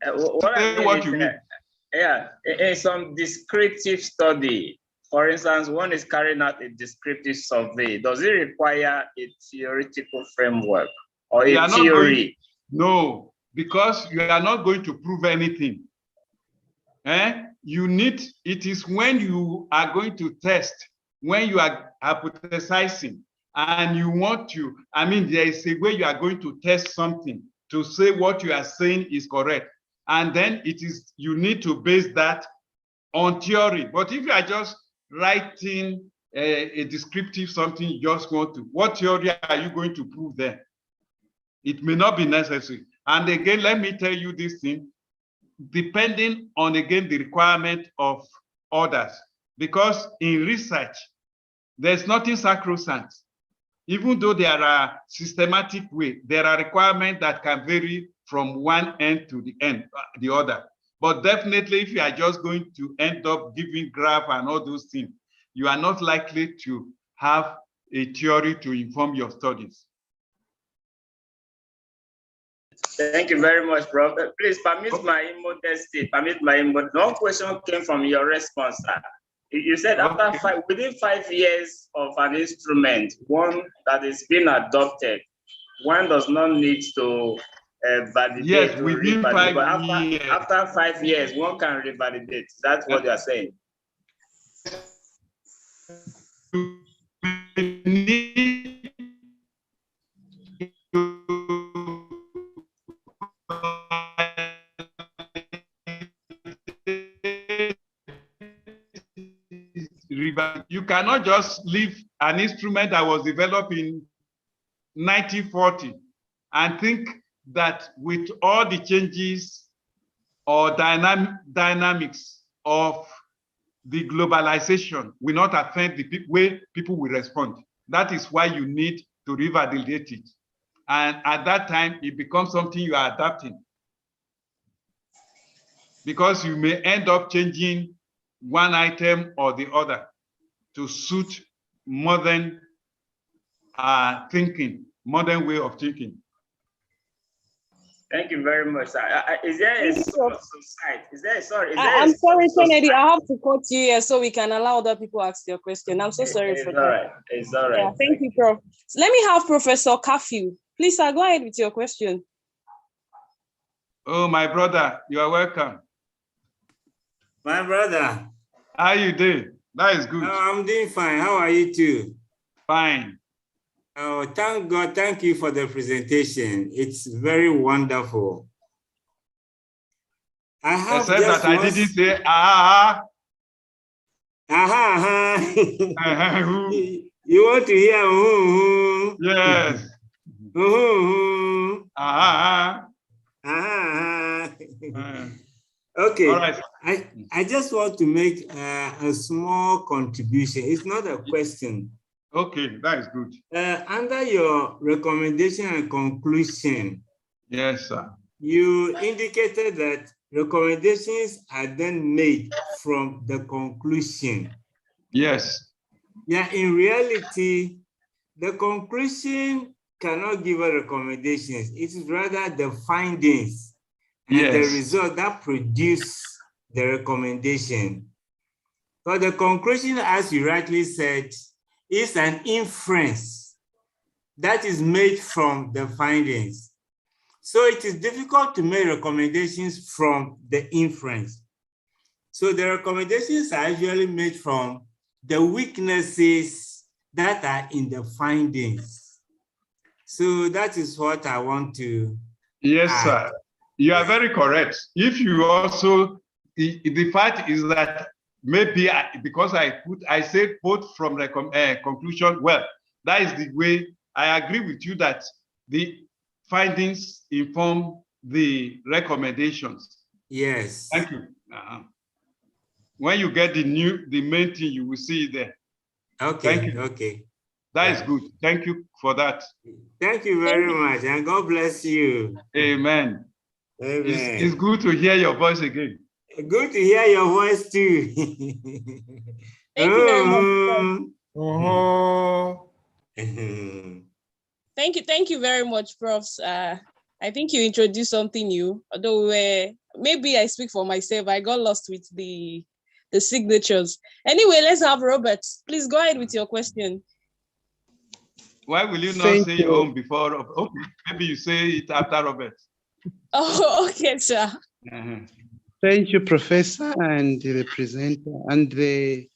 What I mean is yeah, in some descriptive study, for instance, one is carrying out a descriptive survey. Does it require a theoretical framework or a theory? No, because you are not going to prove anything. You need, it is when you are going to test, when you are hypothesizing and you want to, I mean, there is a way you are going to test something to say what you are saying is correct. And then it is, you need to base that on theory. But if you are just writing a descriptive something, you just want to, what theory are you going to prove there? It may not be necessary. And again, let me tell you this thing, depending on, again, the requirement of others. Because in research, there's nothing sacrosanct. Even though there are systematic ways, there are requirements that can vary from one end to the end, the other. But definitely, if you are just going to end up giving graph and all those things, you are not likely to have a theory to inform your studies. Thank you very much, Prof. Please permit my modesty. One question came from your response, sir. You said after within 5 years of an instrument, one that is being adopted, one does not need to validate. Yes, within 5 years. After 5 years, one can revalidate. That's what you are saying. You cannot just leave an instrument that was developed in 1940 and think that with all the changes or dynamics of the globalization will not affect the way people will respond. That is why you need to revalidate it. And at that time, it becomes something you are adapting. Because you may end up changing one item or the other to suit modern thinking, modern way of thinking. Thank you very much, sir. Is there a society? Is there, sorry, is there I'm sorry, Kennedy. society? I have to cut you here so we can allow other people ask their question. I'm so sorry for that. All right. It's all right. Yeah, thank you, Prof. So let me have Professor Kaffiu. Please, sir, go ahead with your question. Oh, my brother, you are welcome. My brother. How you doing? That is good. I'm doing fine. How are you too? Fine. Oh, thank God. Thank you for the presentation. It's very wonderful. I have Except just that I didn't say, ah. You want to hear? Yes. Okay. All right. I just want to make a small contribution. It's not a question. Okay, that is good. Under your recommendation and conclusion, yes, sir, you indicated that recommendations are then made from the conclusion. Yes. Yeah, in reality, the conclusion cannot give us recommendations. It is rather the findings and the result that produce the recommendation. But the conclusion, as you rightly said, is an inference that is made from the findings. So it is difficult to make recommendations from the inference. So the recommendations are usually made from the weaknesses that are in the findings. So that is what I want to add. Sir. You are very correct. If you also, the fact is that maybe because I said both from the conclusion, well, that is the way I agree with you that the findings inform the recommendations. Yes. Thank you. When you get the main thing, you will see it there. Okay. Thank you. Okay. That is good. Thank you for that. Thank you very much, and God bless you. Amen. Amen. It's good to hear your voice again. Good to hear your voice too. Thank you very much. Thank you very much, Profs. I think you introduced something new, although maybe I speak for myself. I got lost with the signatures. Anyway, let's have Robert. Please go ahead with your question. Why will you not say your own before? Okay, maybe you say it after Robert. Oh, okay, sir. Thank you, Professor, and the presenter and the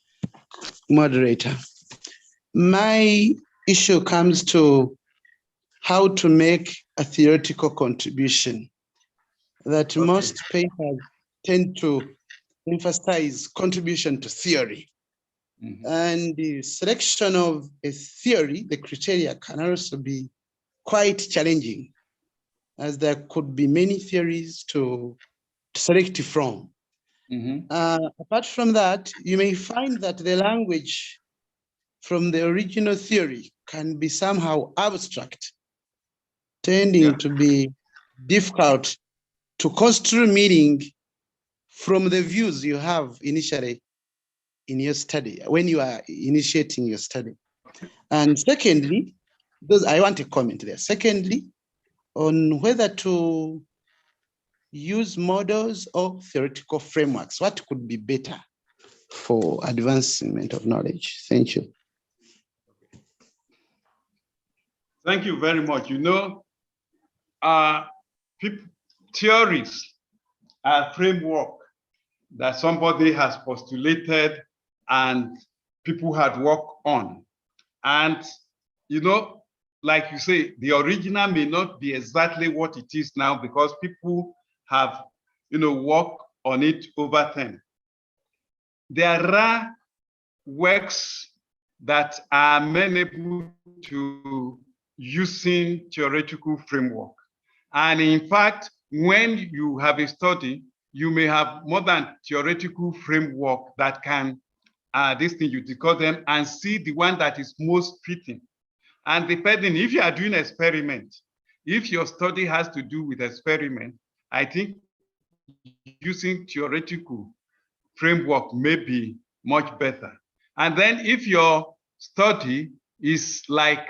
moderator. My issue comes to how to make a theoretical contribution. That most papers tend to emphasize contribution to theory. And the selection of a theory, the criteria can also be quite challenging, as there could be many theories to select from. Apart from that, you may find that the language from the original theory can be somehow abstract, tending to be difficult to construe meaning from the views you have initially in your study, when you are initiating your study. And secondly, I want to comment there. Secondly, on whether to use models or theoretical frameworks, what could be better for advancement of knowledge? Thank you. Thank you very much. You know, theories are framework that somebody has postulated and people had worked on. And, you know, like you say, the original may not be exactly what it is now because people have, you know, worked on it over time. There are works that are amenable to using theoretical framework. And in fact, when you have a study, you may have more than theoretical framework that can, this thing you discuss them and see the one that is most fitting. And depending, if you are doing experiment, if your study has to do with experiment, I think using theoretical framework may be much better. And then if your study is like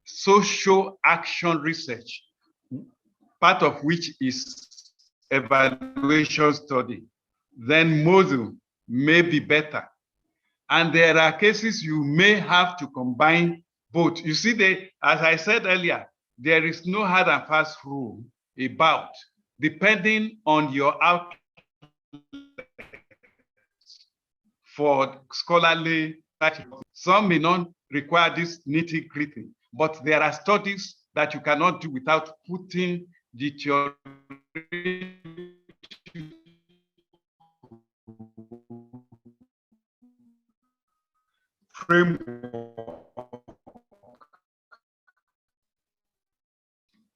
social action research, part of which is evaluation study, then model may be better. And there are cases you may have to combine both. You see, as I said earlier, there is no hard and fast rule about, depending on your outlet for scholarly practice. Some may not require this nitty-gritty, but there are studies that you cannot do without putting the theory framework.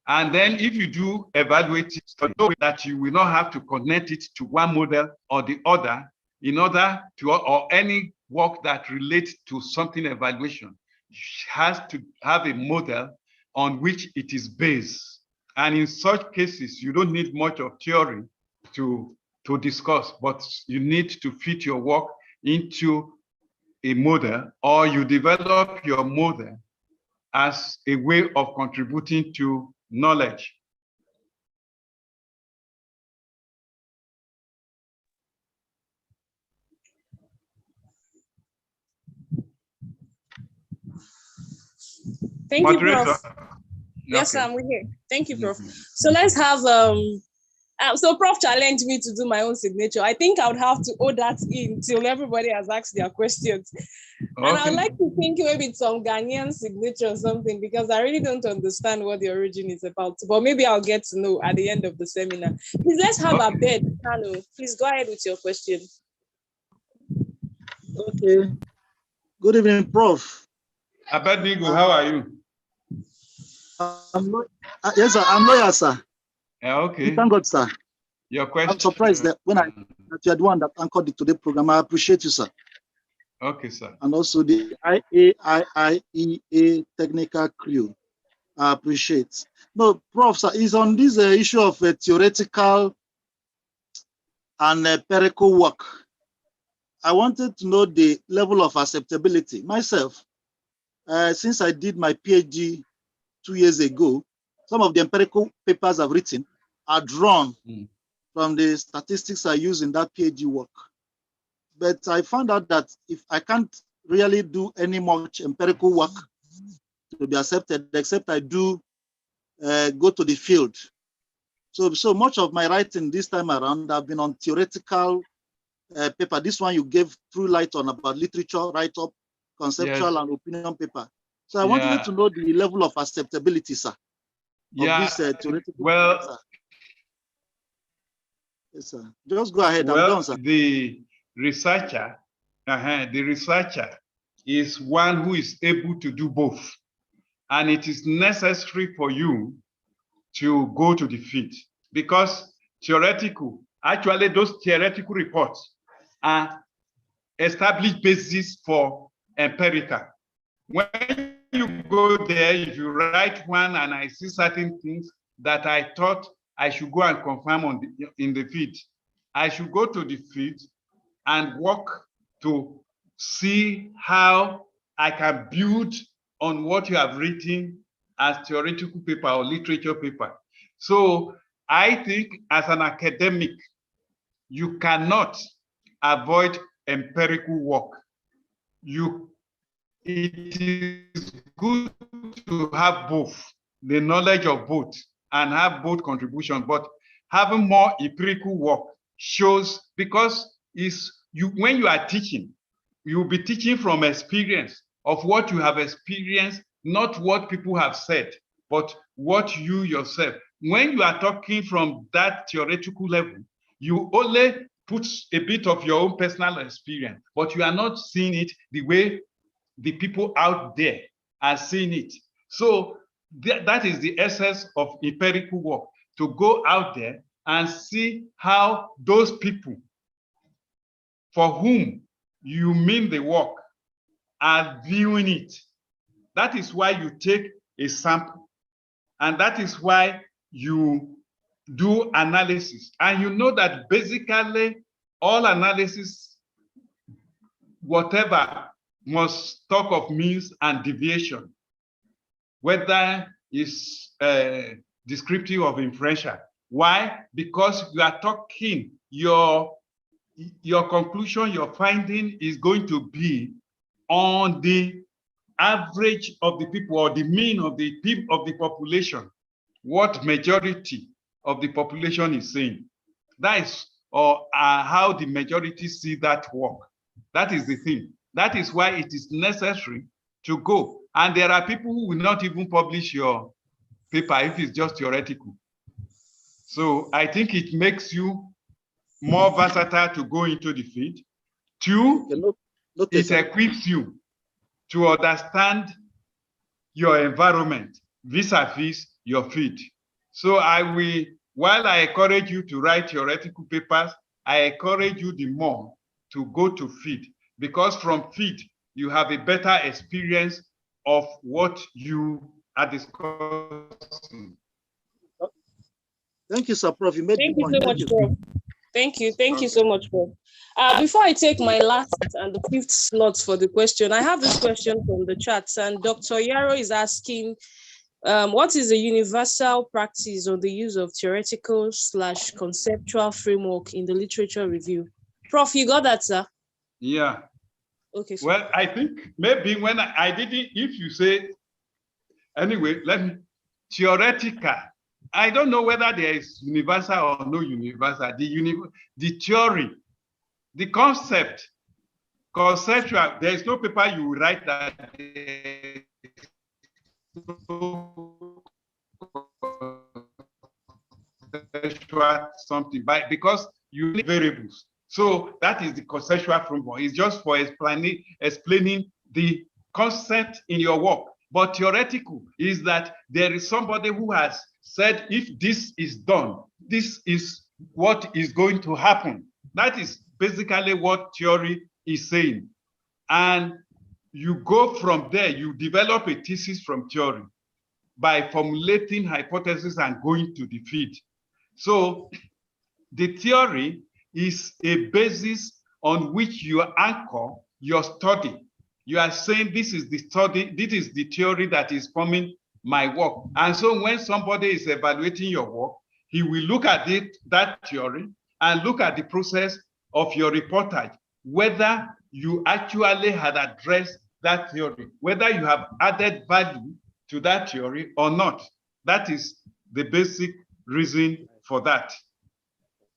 And then if you do evaluate it, know that you will not have to connect it to one model or the other in order to, or any work that relates to something evaluation has to have a model on which it is based. And in such cases, you don't need much of theory to discuss, but you need to fit your work into a model, or you develop your model as a way of contributing to knowledge. Thank you, Prof. Yes, okay. I'm here. Thank you, Prof. So let's have so Prof challenged me to do my own signature. I think I would have to hold that in till everybody has asked their questions. Okay. And I'd like to think maybe it's some Ghanaian signature or something, because I really don't understand what the origin is about. But maybe I'll get to know at the end of the seminar. Please, let's have a bed. Kano, please go ahead with your question. Okay. Good evening, Prof. Abednego, how are you? Yes, sir. I'm lawyer, sir. Yeah, okay. Thank God, sir. Your question. I'm surprised that that you are the one that anchored the today program. I appreciate you, sir. Okay, sir. And also the IAIIEA technical crew. I appreciate. No, Prof, sir, is on this issue of theoretical and empirical work. I wanted to know the level of acceptability. Myself, since I did my PhD 2 years ago, some of the empirical papers I've written are drawn from the statistics I use in that PhD work. But I found out that if I can't really do any much empirical work to be accepted, except I do go to the field. So much of my writing this time around have been on theoretical paper. This one you gave through light on about literature, write-up, conceptual and opinion paper. So I wanted to know the level of acceptability, sir. Yeah. Of this theoretical well, paper, sir. Yes, sir. Just go ahead. Well, I'm done, sir. The researcher is one who is able to do both. And it is necessary for you to go to the field, because actually those theoretical reports are established basis for empirical. When you go there, if you write one and I see certain things that I thought I should go and confirm in the field, I should go to the field and work to see how I can build on what you have written as theoretical paper or literature paper. So I think as an academic, you cannot avoid empirical work. It is good to have both, the knowledge of both, and have both contributions, but having more empirical work shows, because when you are teaching, you'll be teaching from experience of what you have experienced, not what people have said, but what you yourself. When you are talking from that theoretical level, you only put a bit of your own personal experience, but you are not seeing it the way the people out there are seeing it. So that is the essence of empirical work, to go out there and see how those people for whom you mean the work are viewing it. That is why you take a sample, and that is why you do analysis. And you know that basically all analysis, whatever, must talk of means and deviation. whether it's descriptive of inferential. Why? Because you are talking, your conclusion, your finding is going to be on the average of the people or the mean of the people of the population, what majority of the population is saying. That is how the majority see that work. That is the thing. That is why it is necessary to go. And there are people who will not even publish your paper if it's just theoretical. So I think it makes you more versatile to go into the field. Two, it equips you to understand your environment vis-a-vis your field. So while I encourage you to write theoretical papers, I encourage you the more to go to field, because from field, you have a better experience of what you are discussing. Thank you, sir, Prof. You made Thank the you point. so much, Prof. Thank you. Thank you so much, Prof. Before I take my last and the fifth slot for the question, I have this question from the chats, and Dr. Yarrow is asking, what is the universal practice or the use of theoretical/conceptual framework in the literature review? Prof, you got that, sir? Yeah. Okay. Sir. Well, I think maybe when I didn't, if you say, anyway, let me, theoretical. I don't know whether there is universal or no universal. The theory, the concept, conceptual, there is no paper you will write that something, because you need variables. So that is the conceptual framework. It's just for explaining the concept in your work. But theoretical is that there is somebody who has said, if this is done, this is what is going to happen. That is basically what theory is saying. And you go from there, you develop a thesis from theory by formulating hypotheses and going to the field. So the theory is a basis on which you anchor your study. You are saying, this is the study, this is the theory that is forming my work. And so when somebody is evaluating your work, he will look at that theory and look at the process of your reportage, whether you actually had addressed that theory, whether you have added value to that theory or not. That is the basic reason for that.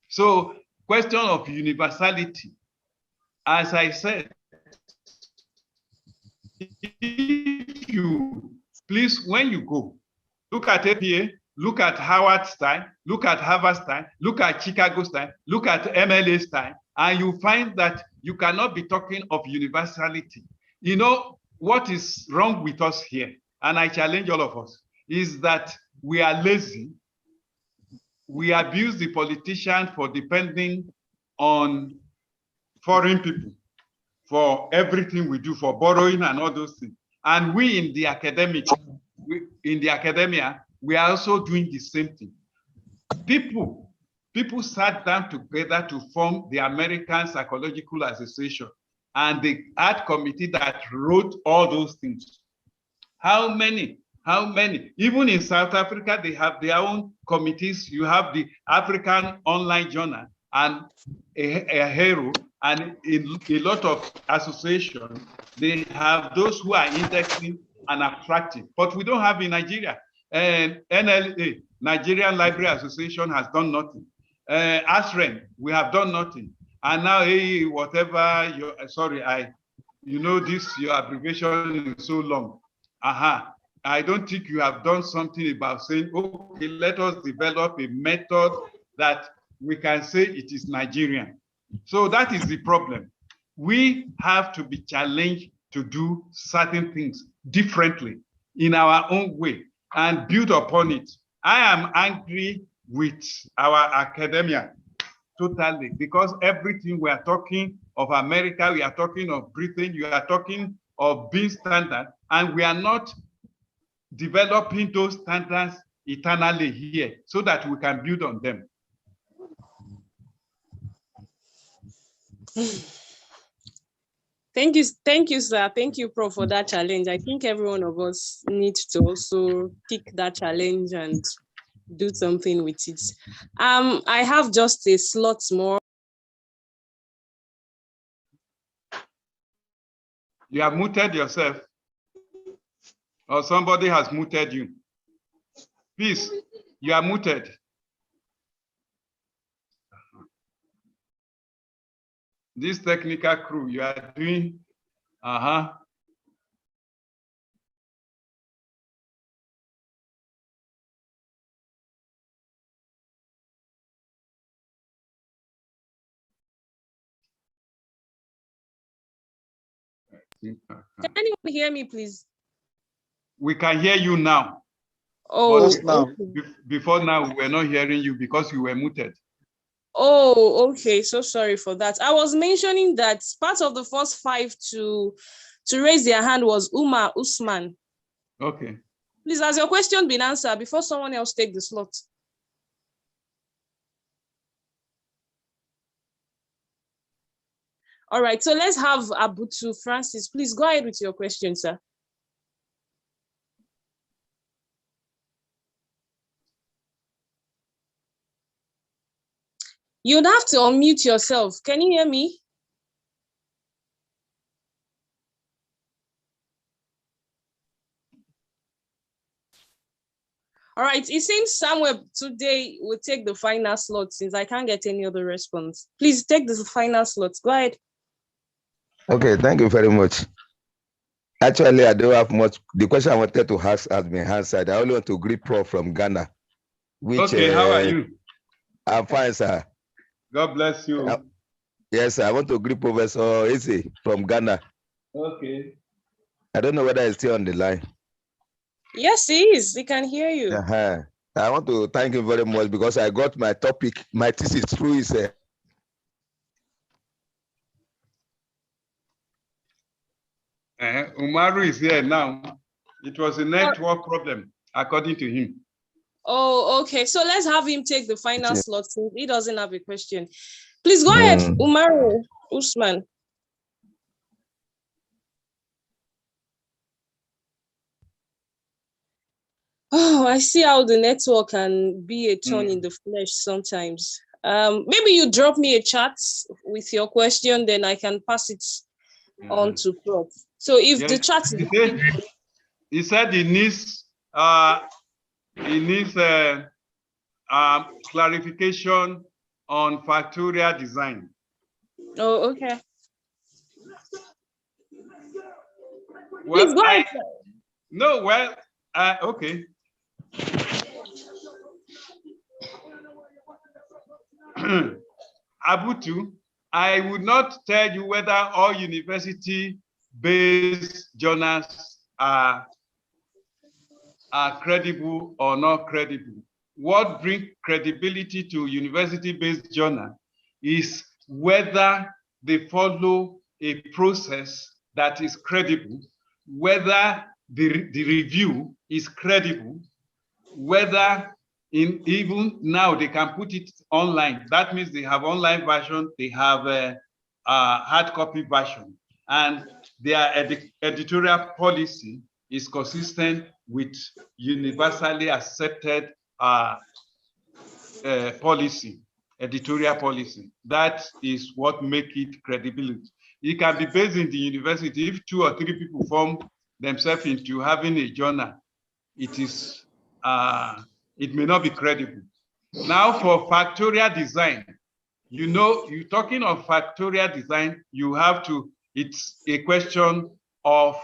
So, question of universality, as I said, if you, please, when you go, look at IAIIEA, look at Howard style, look at Harvard style, look at Chicago style, look at MLA style, and you find that you cannot be talking of universality. You know, what is wrong with us here, and I challenge all of us, is that we are lazy. We abuse the politicians for depending on foreign people for everything we do, for borrowing and all those things. And we in the academia, we are also doing the same thing. People sat down together to form the American Psychological Association and the art committee that wrote all those things. How many? Even in South Africa, they have their own committees. You have the African Online Journal and a hero, and in a lot of associations, they have those who are indexing and attracting. But we don't have in Nigeria. And NLA, Nigerian Library Association, has done nothing. ASREN, we have done nothing. And now, hey, whatever, you know this, your abbreviation is so long. I don't think you have done something about saying, okay, let us develop a method that we can say it is Nigerian. So that is the problem. We have to be challenged to do certain things differently in our own way and build upon it. I am angry with our academia totally, because everything we are talking of America, we are talking of Britain, you are talking of being standard, and we are not developing those standards eternally here so that we can build on them. Thank you, sir. Thank you, Prof, for that challenge. I think every one of us needs to also pick that challenge and do something with it. I have just a slot more. You have muted yourself, or somebody has muted you. Please, you are muted. This technical crew, you are doing, Can anyone hear me, please? We can hear you now. Oh, now. Before now, we were not hearing you because you were muted. Oh, okay. So sorry for that. I was mentioning that part of the first 5 to raise their hand was Umar Usman. Okay. Please, has your question been answered before someone else take the slot? All right, so let's have Abutu Francis. Please go ahead with your question, sir. You'd have to unmute yourself. Can you hear me? All right, it seems Samuel today will take the final slot since I can't get any other response. Please take the final slot. Go ahead. Okay, thank you very much. Actually, I don't have much. The question I wanted to ask has been answered. I only want to greet Prof from Ghana. Okay, how are you? I'm fine, sir. God bless you. Yes, sir. I want to greet Professor Eze from Ghana. Okay. I don't know whether he's still on the line. Yes, he is. We can hear you. I want to thank you very much because I got my topic, my thesis through his. Umaru is here now. It was a network problem, according to him. Oh, okay. So let's have him take the final slot since he doesn't have a question. Please go ahead, Umaru Usman. Oh, I see how the network can be a thorn in the flesh sometimes. Maybe you drop me a chat with your question, then I can pass it on to Prof. So if the chat is... He said he needs clarification on factorial design. Oh, okay. Well, please go ahead. No, well, okay. Abutu, I would not tell you whether all university-based journals are credible or not credible. What brings credibility to university-based journal is whether they follow a process that is credible, whether the review is credible, whether even now they can put it online. That means they have online version, they have a hard copy version, and their editorial policy is consistent with universally accepted policy, editorial policy. That is what makes it credibility. It can be based in the university. If 2 or 3 people form themselves into having a journal, it is it may not be credible. Now for factorial design, you know, you're talking of factorial design, you have to, it's a question of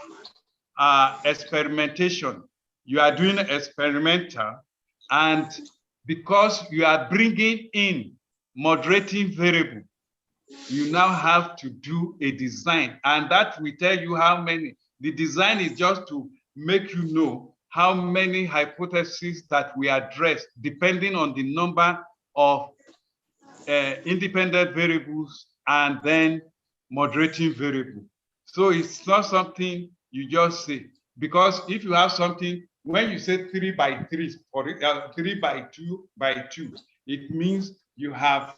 experimentation. You are doing experimental, and because you are bringing in moderating variable, you now have to do a design, and that will tell you how many. The design is just to make you know how many hypotheses that we address, depending on the number of independent variables and then moderating variable. So it's not something you just say, because if you have something, when you say 3 by 3 or 3 by 2 by 2, it means you have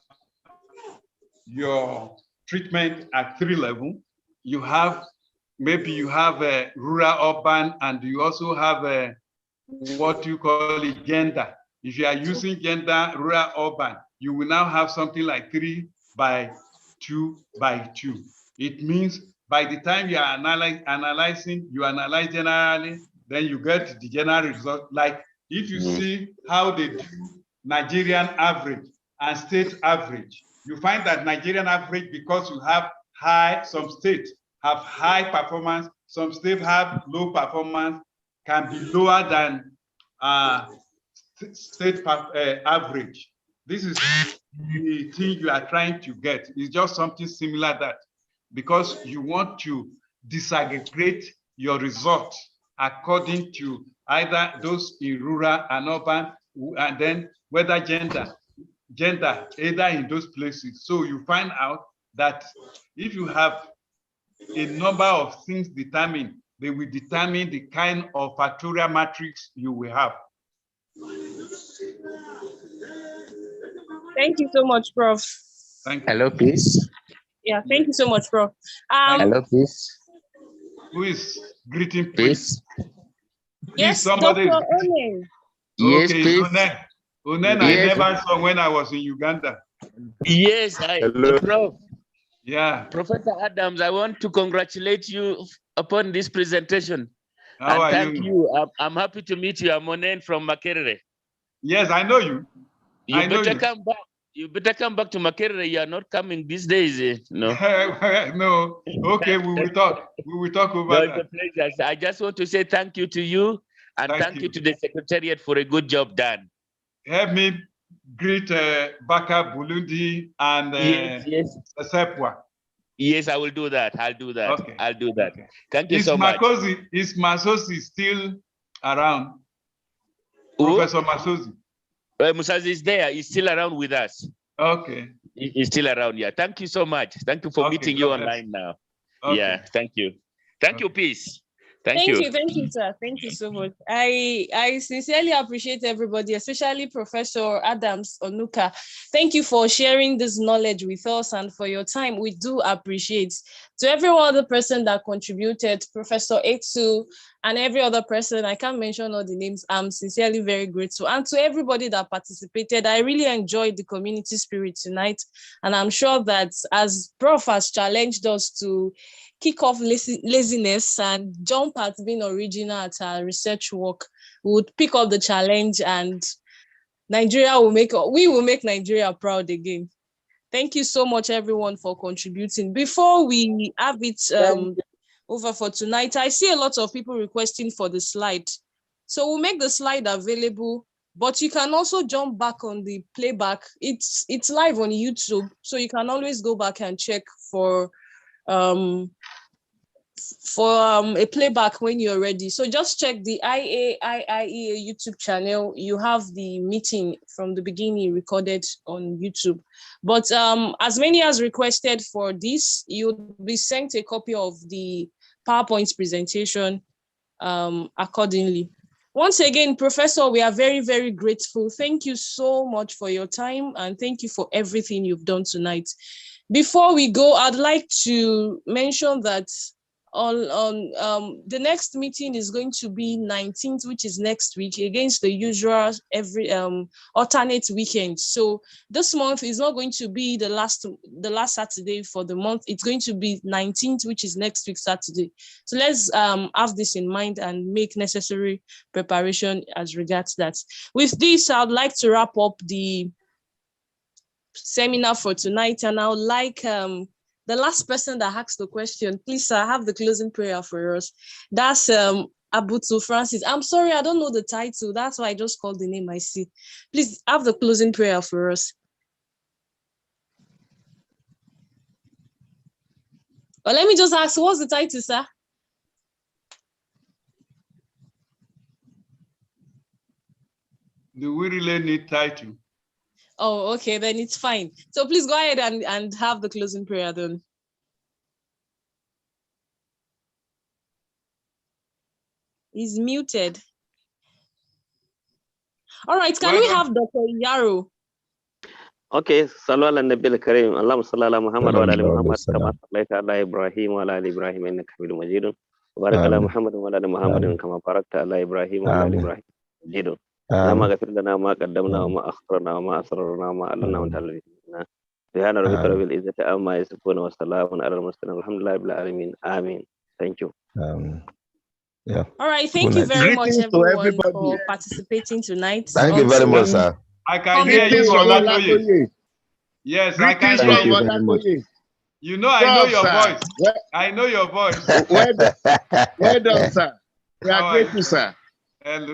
your treatment at 3 levels. you have, maybe you have a rural, urban, and you also have a, what you call it, gender. If you are using gender, rural, urban, you will now have something like 3 by 2 by 2. It means by the time you are analyzing, you analyze generally, then you get the general result. Like if you see how they do Nigerian average and state average, you find that Nigerian average, because you have high, some states have high performance, some states have low performance, can be lower than state average. This is the thing you are trying to get. It's just something similar that, because you want to disaggregate your results according to either those in rural and urban, and then whether gender, either in those places. So you find out that if you have a number of things determined, they will determine the kind of factorial matrix you will have. Thank you so much, Prof. Thank you. Hello, please. Yeah, thank you so much, Prof. Hello, please. Who is greeting, Please. Yes, somebody. Dr. Onen. Yes, Okay, please. Onen, Yes. I never saw when I was in Uganda. Yes, Prof. Yeah. Professor Adams, I want to congratulate you upon this presentation. How are thank you? I'm happy to meet you. I'm Onen from Makerere. Yes, I know you. You better come back. You better come back to Makerere. You are not coming these days. No. No. Okay, we will talk. We will talk over No, that. it's a pleasure. I just want to say thank you to you, and thank you to the Secretariat for a good job done. Help me greet Baka Bulundi and yes. Sepwa. Yes, I will do that. I'll do that. Okay. I'll do that. Okay. Thank you so much. Is Masozi still around? Who? Professor Masozi. Musazi is there. He's still around with us. Okay. He's still around. Yeah. Thank you so much. Thank you for meeting you online now. Okay. Yeah. Thank you. Thank you, Peace. Thank you. Thank you, sir. Thank you so much. I sincerely appreciate everybody, especially Professor Adams Onuka. Thank you for sharing this knowledge with us and for your time. We do appreciate. To every other person that contributed, Professor Etu, and every other person, I can't mention all the names, I'm sincerely very grateful. And to everybody that participated, I really enjoyed the community spirit tonight. And I'm sure that as Prof has challenged us to kick off laziness and jump at being original at our research work, we would pick up the challenge, and we will make Nigeria proud again. Thank you so much, everyone, for contributing. Before we have it over for tonight, I see a lot of people requesting for the slide. So we'll make the slide available, but you can also jump back on the playback. It's live on YouTube, so you can always go back and check for a playback when you're ready. So just check the IAIIEA YouTube channel. You have the meeting from the beginning recorded on YouTube. But as many as requested for this, you'll be sent a copy of the PowerPoint presentation accordingly. Once again, Professor, we are very, very grateful. Thank you so much for your time, and thank you for everything you've done tonight. Before we go, I'd like to mention that the next meeting is going to be 19th, which is next week, against the usual every alternate weekend. So this month is not going to be the last Saturday for the month. It's going to be 19th, which is next week Saturday. So let's have this in mind and make necessary preparation as regards that. With this, I'd like to wrap up the seminar for tonight, and I would like the last person that asked the question, please, sir, have the closing prayer for us. That's Abutu Francis. I'm sorry, I don't know the title. That's why I just called the name I see. Please have the closing prayer for us. Well, let me just ask, what's the title, sir? Do we really need title? Oh, okay, then it's fine. So please go ahead and have the closing prayer then. He's muted. All right, can we have Dr. Yaro? Okay, صلوا على النبي الكريم اللهم صل على محمد وعلى ال محمد كما صليت على ابراهيم وعلى ال ابراهيم انك حميد مجيد وبارك على محمد وعلى ال محمد كما باركت على ابراهيم وعلى ال ابراهيم مجيد اللهم اغفر لنا ما قدمنا وما اخرنا وما اسررنا وما اعلنا وانت الذي سبحان ربك رب العزة عما يصفون وسلام على المرسلين والحمد لله رب العالمين آمين. Thank you. Yeah. All right. Thank you very much, everyone, for participating tonight. Thank you very much, sir. I can hear you, Olatoye. Yes, I can hear you. You know, I know your voice. I know your voice. Well done, sir. We are grateful, sir. Thank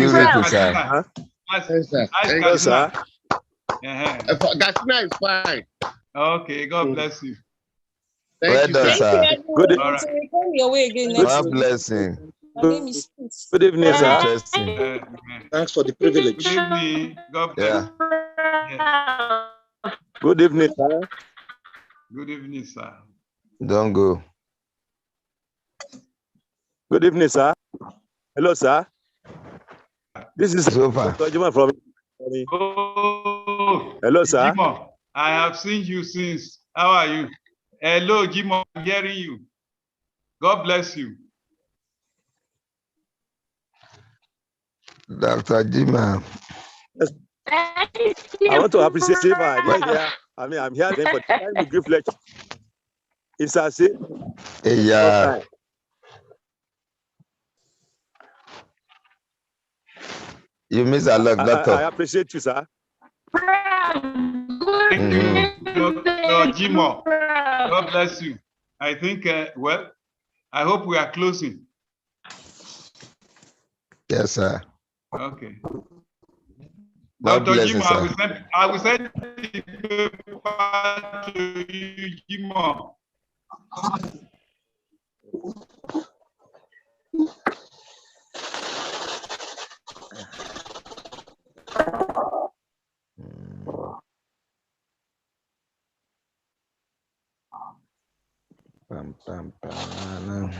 you, sir. Thank you, sir. Gatsina is fine. Okay, God bless you. Thank you, sir. Good evening. So we come your way again next God week. bless you. My name is Peace. Good evening, sir. Thanks for the privilege. Good evening. God bless you. Yeah. Good evening, sir. Good evening, sir. Don't go. Good evening, sir. Hello, sir. This is Dr. Juma from. Oh, hello, sir. Jimo, I have seen you since. How are you? Hello, Jimo, I'm hearing you. God bless you. Dr. Jima. I want to appreciate him. I'm here for the time to give lecture. It's a say. Yeah. You miss a lot, doctor. I appreciate you, sir. Thank you, Dr. Jimo. God bless you. I think, well, I hope we are closing. Yes, sir. Okay. God Dr. bless Jimo, you, I will send the paper to you, Jimo. Pam, pam, pam.